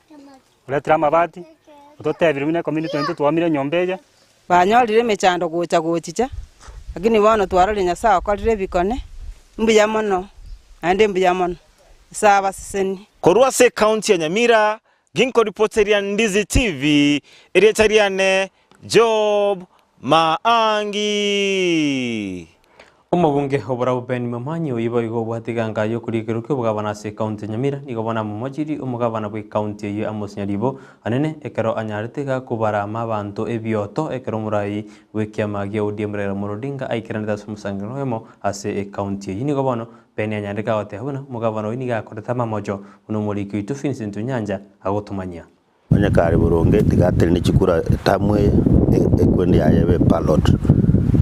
uletra mabati utotebire mine community ntu tuamire nyombeja banyorire mechando gocha gochicha lakini bono twarore Nyasaye akorire bikone mbuya mono ande mbuya mono saba siseni korwa se county ya Nyamira ginko reporteria Ndizi TV eretariane Job Maangi Omubunge obora Brighton Makori oyibo igo bwatiganga yo kurikero kyo bugabana se county Nyamira igobana mu mojiri umugabana bwe county yo Nyaribo anene ekero anyaritega kubara amabantu ebyoto ekero murai wekiamagia odiemerera murodinga aikiranira sumusangano hemo ase county yi nigobono pene anyandika ote habona mugabana winiga koreta mamojo uno muri kwitu Vincent Nyanja agotumanya Banyakari buronge tigateri nikikura tamwe ekwendi ayebe palot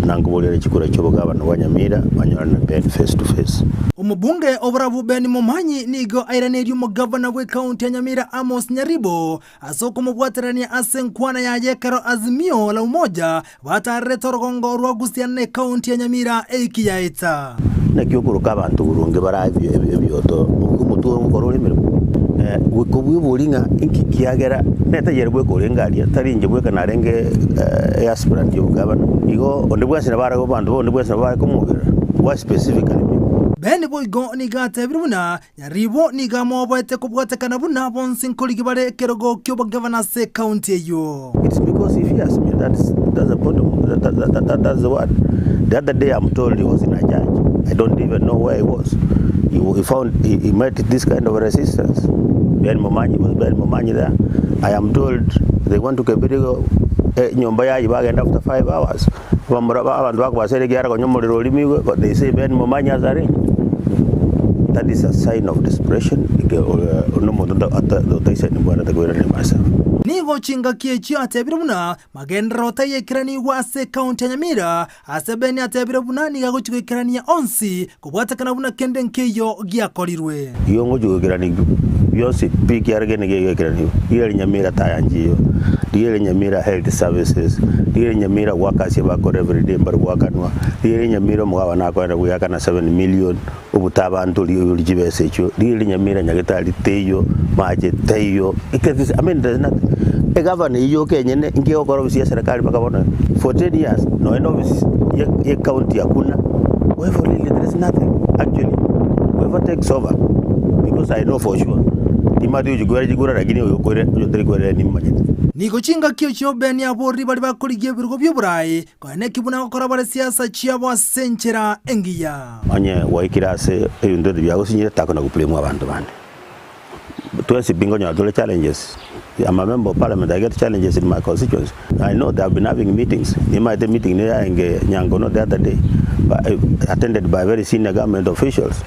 nangubulira chikura cy'ubugabano wa Nyamira banyurana ben face to face Umubunge oburabu Brighton Makori nigo airaneri umugavana we county ya Nyamira Nyaribo asoko mubwaterania asenkwana ya yekero azimio la umoja batareta rugongo rwa gusiane county ya Nyamira ekiyaita nakiyokuruka abantu burunge baravye ebyoto umutu ngorore mirimo wikubuye buringa inkikiagera neta yerbwe korengaria tarinje bwe kanarenge aspirant y'ubugabana igo ondebwase nabarago bantu ondebwase nabarako mubira wa specifically bene boigo nigate biruna Nyaribo nigamoboete kubwatekana buna bonsin koligibare kerogo ky'ubugavana se county yo it's because if you ask me that's a problem that's the word the other day I'm told he was in a judge I don't even know where he was he met this kind of resistance Brighton Makori there I am told they want to Kebirigo nyomba yayi bagenda after 5 hours abantu bakubasere gyara ko nyomuriro limiwe but they say Brighton Makori has arranged that is a sign of desperation no muntu ataise nibwana takwera ne myself nigo chinga kiechi atebire buna magendera otayekirani wase county ya Nyamira asebeni atebire buna niga guchigikirania onsi kubwatakana buna kende nkeyo giakorirwe iyo ngujugikirani byose piki yaragene gegekerani ile Nyamira tayanjiyo ile Nyamira health services ile Nyamira workers bakora every day bar wakanwa ile Nyamira mwawa nakwenda kuyakana 7 million ubutabantu lijibesecho ile Nyamira nyagitali teyo maje teyo ikezi I mean there's not a governor iyo kenyene ngeo korobisi ya serikali bakabona for 10 years no end office ye county hakuna whoever really there is nothing actually whoever takes over because I know for sure imadi ujigura lakini uyokore uyotere ni manje Niko chinga kio chobeni abori bali bakurigiye birugo by'uburayi kone kibuna gukora bare siasa cyabo senchera engiya anye waikirase eyundo byago sinyira takona kuplemu abantu bande twese bingo nya challenges. I'm a member of parliament. I get challenges in my constituency. I know they have been having meetings. In my meeting there in Nyangono the other day, attended by very senior government officials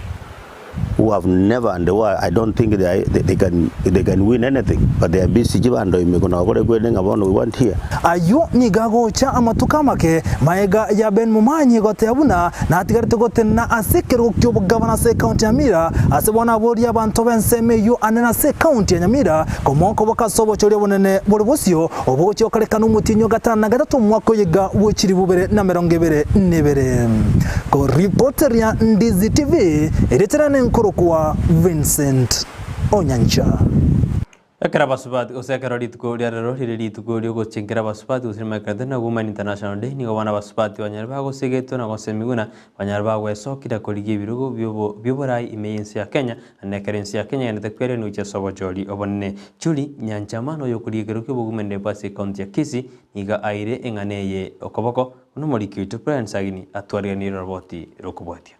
who have never, and I don't think they can win anything, but they are busy. We want here. Ayo nigago cha amatukama ke maega ya Ben Mumanyi gote abuna na atigarite gote na asekero kyo governor se county Nyamira asebona bori abantu benseme yo anena se county Nyamira komoko bakasobo chori bonene bori bosio obo cyo karekana umutinyo gatana gatatu mwako yega wukiri bubere na 22 ko reporter ya Ndizi TV ereterane nkorokuwa Vincent Onyancha. Ekara basubati osekara ritko rero ritko ryo chinkera basubati usirma kadena Women International Day ni gobana basubati banyarba go segeto na gosemiguna banyarba wesokira koligi birugo byoborai imeyensi ya Kenya na currency ya Kenya ne kwere no chesobo joli obonne chuli nyanjamano yo kuligero ke bugumende pase county ya Kisii niga aire enganeye okoboko no moliki to Ensakini atwariani roboti rokubwatia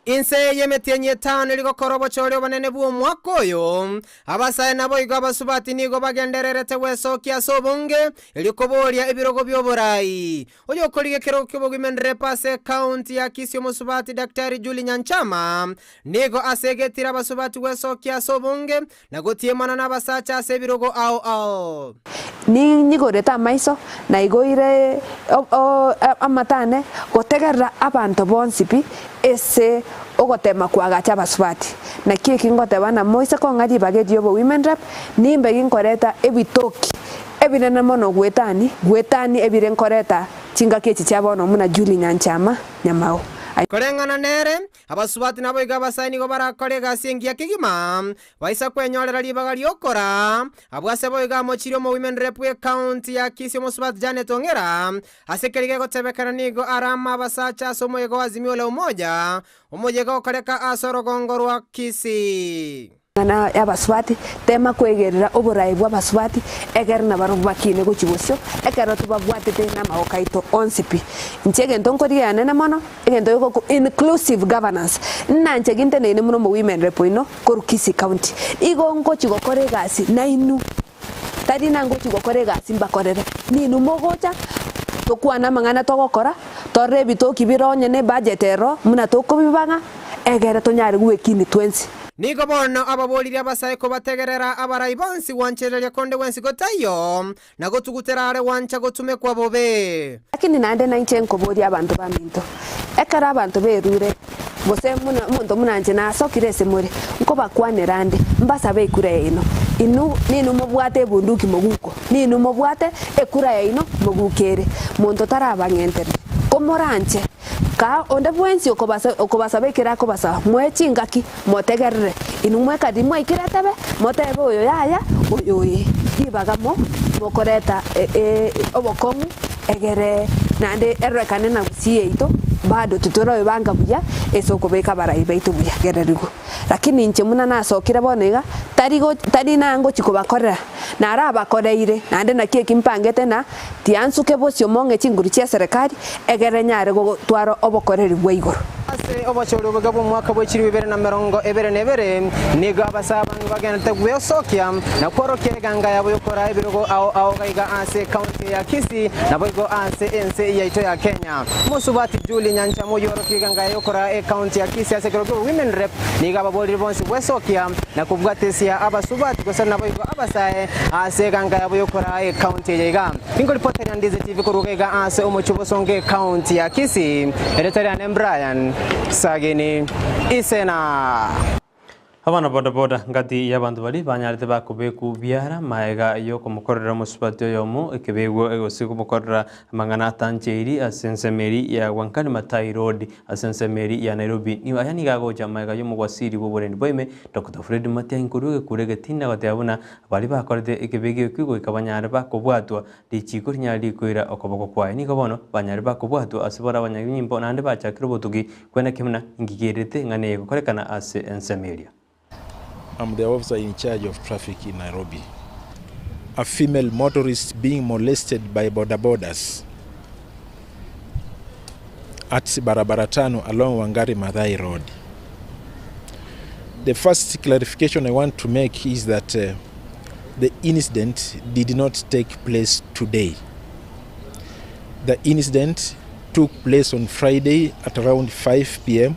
Inse yemetenye tano liko korobo chole wanene buo mwakoyo abasaye nabo igo basubati nigo bagendererete wesokia sobonge iliko boria ibirogo byoborai oyo kolige kero kyobo gimendere pase county ya Kisii musubati Daktari Julie Nyanchama nigo asegetira basubati wesokia sobonge nagotie mana nabasacha ase ibirogo ao nigo reta maiso na igoire amatane gotegerra abantu bonsipi ese ogotema kwagacha basubati na kiki ngote bana moise ko ngadi bageti yobo women rep nimbe ginkoreta ebitoki ebinene mono gwetani ebiren koreta chinga kechi chabono muna Julie Nyanchama nyamao korengana nere abasubati nabo igabasaini go barakorega sengia kigima baisa kwenyorera libaga lyokora abwase bo igamochirio mo women rep county ya Kisii musubati Janet Ongera asekerige gotebekana nigo arama basacha somo yego azimio la umoja go kareka asoro gongorwa Kisii na ya basubati tema kwegerera oborai bwa basubati egerna barubakine go chibosyo ekero tubabwatete na maokaito onsipi nchege ntonkori anene mono egento yoko inclusive governance nanje gintene ne muno mo women rep ino koru Kisii county igo ngo chigokore gasi na inu tadi nango chigokore gasi mbakorere ni numogocha tokwana mangana togokora torre bitoki bironye ne budget ero muna tokobibanga egere tonyari gwekini 20 Nigo bono ababoliri abasaye ko bategerera abarai bonsi wanchereria konde wensi gotayo na gotuguterare wancha gotume kwa bobe lakini nande nainche nkobori abantu baminto ekara abantu berure bose muntu munanje na sokirese muri nko bakwanerande mbasa beikure ino ninu mubwate bunduki moguko ninu mubwate ekura ya ino mogukere muntu tarabangentere komoranje ka onde bwensi okobasa bekira kobasa mwechingaki motegerere inumwe kadi mwekiretebe motebe oyo yaya oyo ibagamo mokoreta obokongu egere nande erekane na busiyeito bado tutoro banga buya esoko beka barai baitu buya gererigo lakini nche muna nasokira bonega tari nango chikobakorera na araba koreire nande na kieki mpangete na tiansuke bosyo monge chinguru cia serikali egere nyare go twaro obokoreri bweigoro ase obochoro bwabo mwaka bwechiri 2022 niga abasabantu bagenete gwesokia na kworoke ganga yabo yokora ibirogo ao gaiga ase county ya Kisii na boigo ase ense yaito ya Kenya musubati Julie Nyanchama yoroke ganga yokora county ya Kisii ase krogo women rep niga baboli bonsi gwesokia na kubwatesia abasubati gosana boigo abasaye ase ganga yabo yokora county ya Ingo reporter ya Ndizi TV kurugega ase omochubo songe county ya Kisii editor ya Brighton Makori Sagini Isena Abana boda ngati ya bantu bali banyarite bakubeku biara maega yo kumukorera musubati yomu ikebego egosiku mukorera mangana atancheiri asensemeri ya Wankani Matai Road asensemeri ya Nairobi ni ayani gago maega yo mugwasiri boboreni boime Dr. Fred Matia inkuruge kurege tinda batabuna bali bakorete ikebege kwigo ikabanyare bakobwatwa lichiko nyali kwira okoboko kwaye ni kabono banyare bakobwatwa asibora banyanyimbo nande bachakira botugi kwena kimna ngigerete ngane korekana ase ensemeria. I'm the officer in charge of traffic in Nairobi. A female motorist being molested by bodabodas at Barabara Tano along Wangari Maathai Road. The first clarification I want to make is that the incident did not take place today. The incident took place on Friday at around 5 p.m.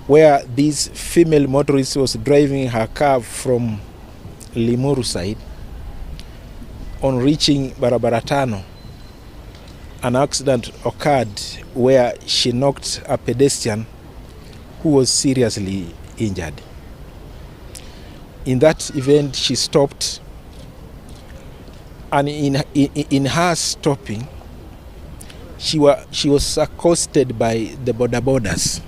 where this female motorist was driving her car from Limuru side. On reaching Barabara Tano, an accident occurred where she knocked a pedestrian who was seriously injured. In that event, she stopped, and in her stopping, she was accosted by the bodabodas,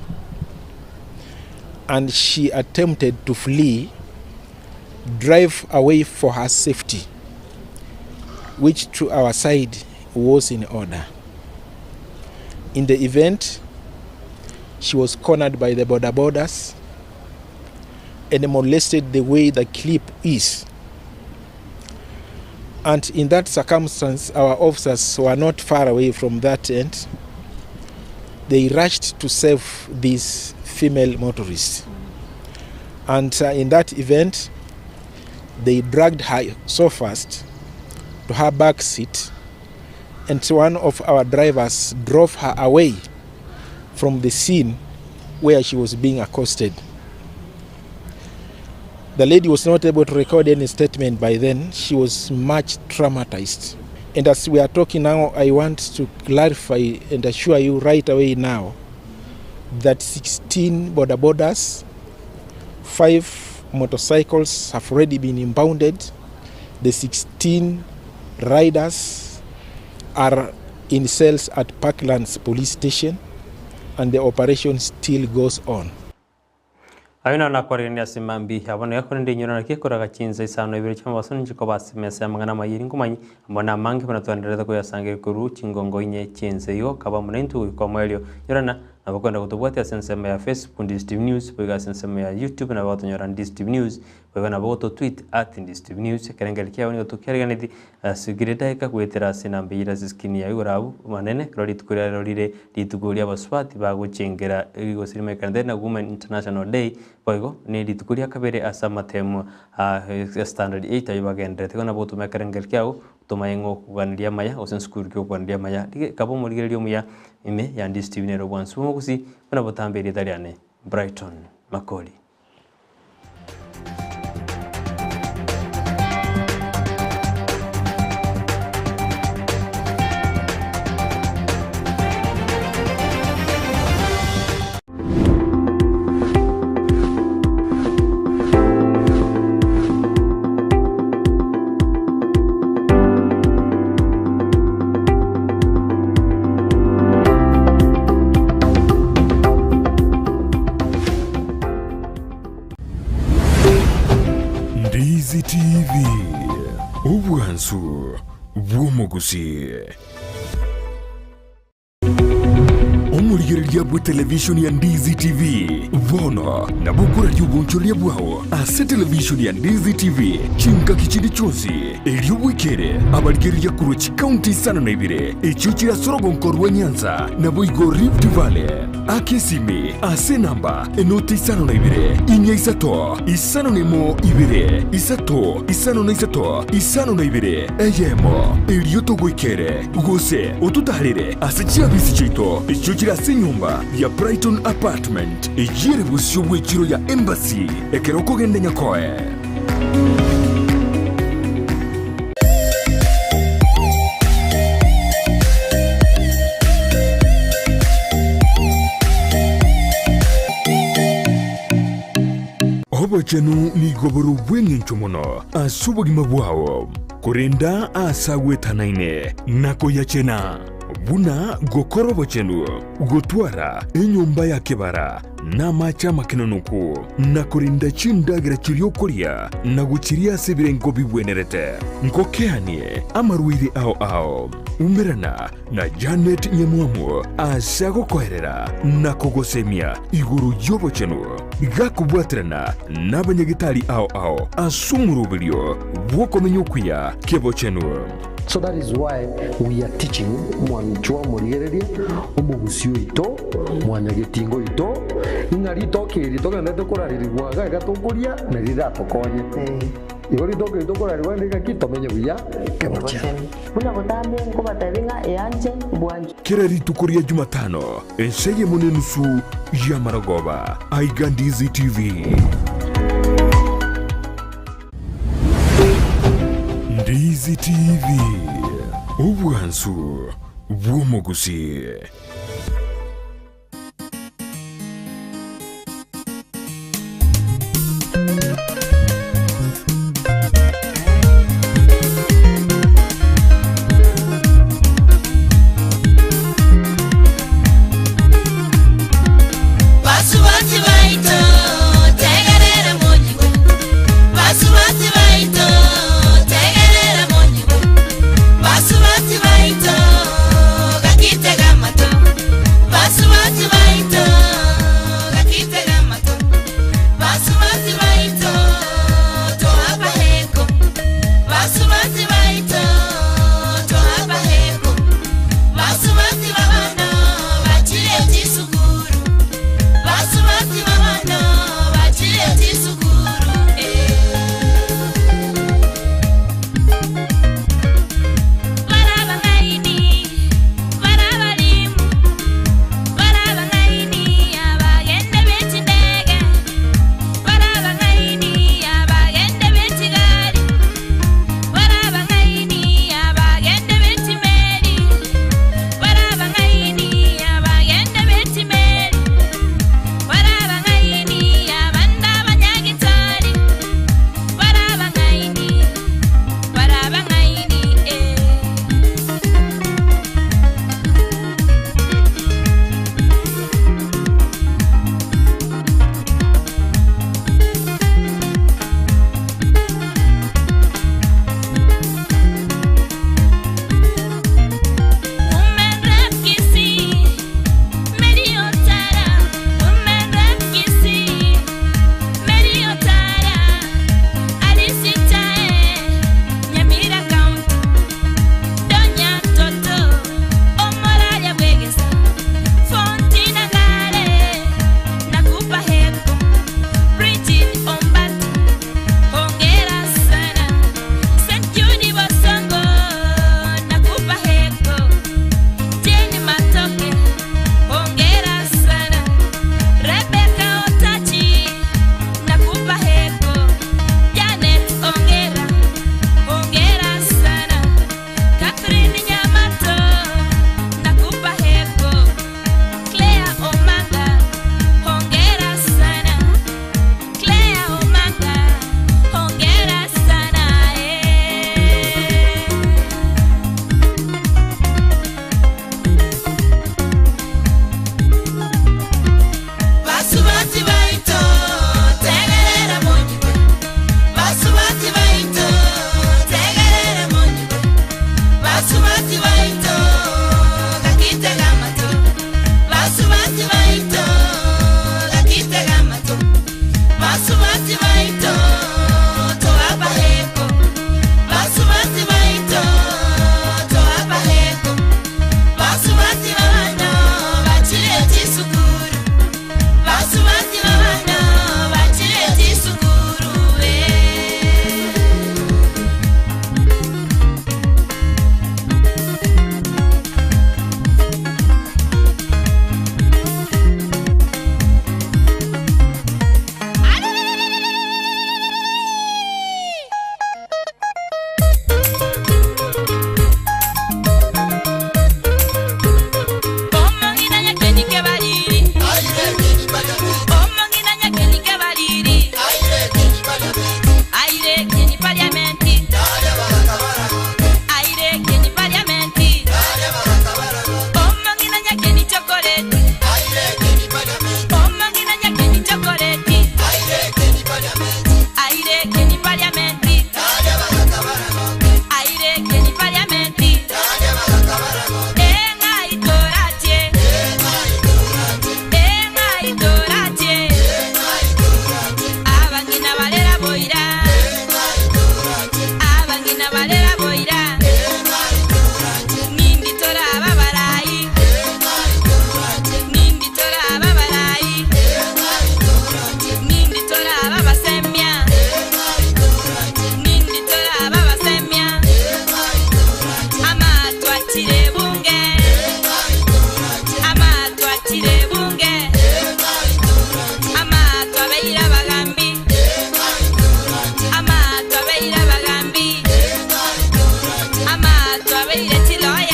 and she attempted to flee, drive away for her safety, which to our side was in order. In the event, she was cornered by the bodabodas and molested the way the clip is. And in that circumstance, our officers were not far away from that end. They rushed to save this female motorist. And in that event, they dragged her so fast to her back seat, and one of our drivers drove her away from the scene where she was being accosted. The lady was not able to record any statement by then. She was much traumatized. And as we are talking now, I want to clarify and assure you right away now that 16 bodabodas, 5 motorcycles have already been impounded. The 16 riders are in cells at Parklands police station, and the operation still goes on. Ayuna na kwareni asimambi abone yakorende nyura na kikoraga chinza isano ibiro cyangwa basonje ko basimese amangana mayiri ngumanyi mbona mange bana twandereza ko yasange kuru cingongo inye chenze yo kaba munentu ko mwelyo nyurana abakwenda kutubwata sensema ya Facebook Ndizi TV News bega sensema ya YouTube na bato nyura Ndizi TV News bega na bato tweet @Ndizi TV News kerengelikia woni tukerganidi sigireta eka kwetera sinambe yira ziskini ya yurabu manene kredi tukurira rorire lituguria baswati bagucengera igo sirime kandena Women International Day boigo ni lituguria kabere asamatemu standard 8 ayibagendere tekona boto mekerengelikia tumayengo kuganiria maya osenskuru kyo kuganiria maya kabo murigerio muya ime ya Ndizi TV nero bwansu mugusi bana botambere dariane Brighton Makori. Ndizi TV, ubwansu bw'umugusi. Omurigereria bwa television ya Ndizi TV vono na bukura ry'ubunchoria bwaho ase television ya Ndizi TV chinka kichindi chonsi elyo wikere abarigereria kuruchi county sana na ibire echo kirasorogo nkorwa Nyanza na boigo Rift Valley akesimi ase namba enoti sana na ibire inya isato isano nemo ibire isato isano na isato isano na ibire eyemo elyo togwikere gose otutarire ase chiabisi chito echo kirase nyumba ya Brighton apartment ejire busyo bw'ekiro ya embassy ekeroko gende nyakoe. bochenu ni goboro bwengen chomono asubogima bwao kurenda asagwetanaine nako yachena buna gokoro bochenu gotwara enyumba ya kebara na macha makinonuku na kurinda chindagira chirio koria na guchiria sebirengo bibwenerete nkokeanie amaruire ao umerana na Janet Nyamwamu asago koherera na kogosemia iguru yobo chenu gakubwatrana na banyagitari ao asumurubirio bwokomenyokuya kebo chenu. So that is why we are teaching mwanchwa morigereria omugusio ito mwanyagetingo ito inarito kirito kandete kuraririrwaga gatokuria na riratokonye igori toke itokorariwa ndika kitomenye buya kebocha buna botambe ngobatabinga eyanje bwanje kirari tukuria Jumatano enseye munenusu ya Maragoba aiga Ndizi TV. Ndizi TV, ubwansu bw'omugusi.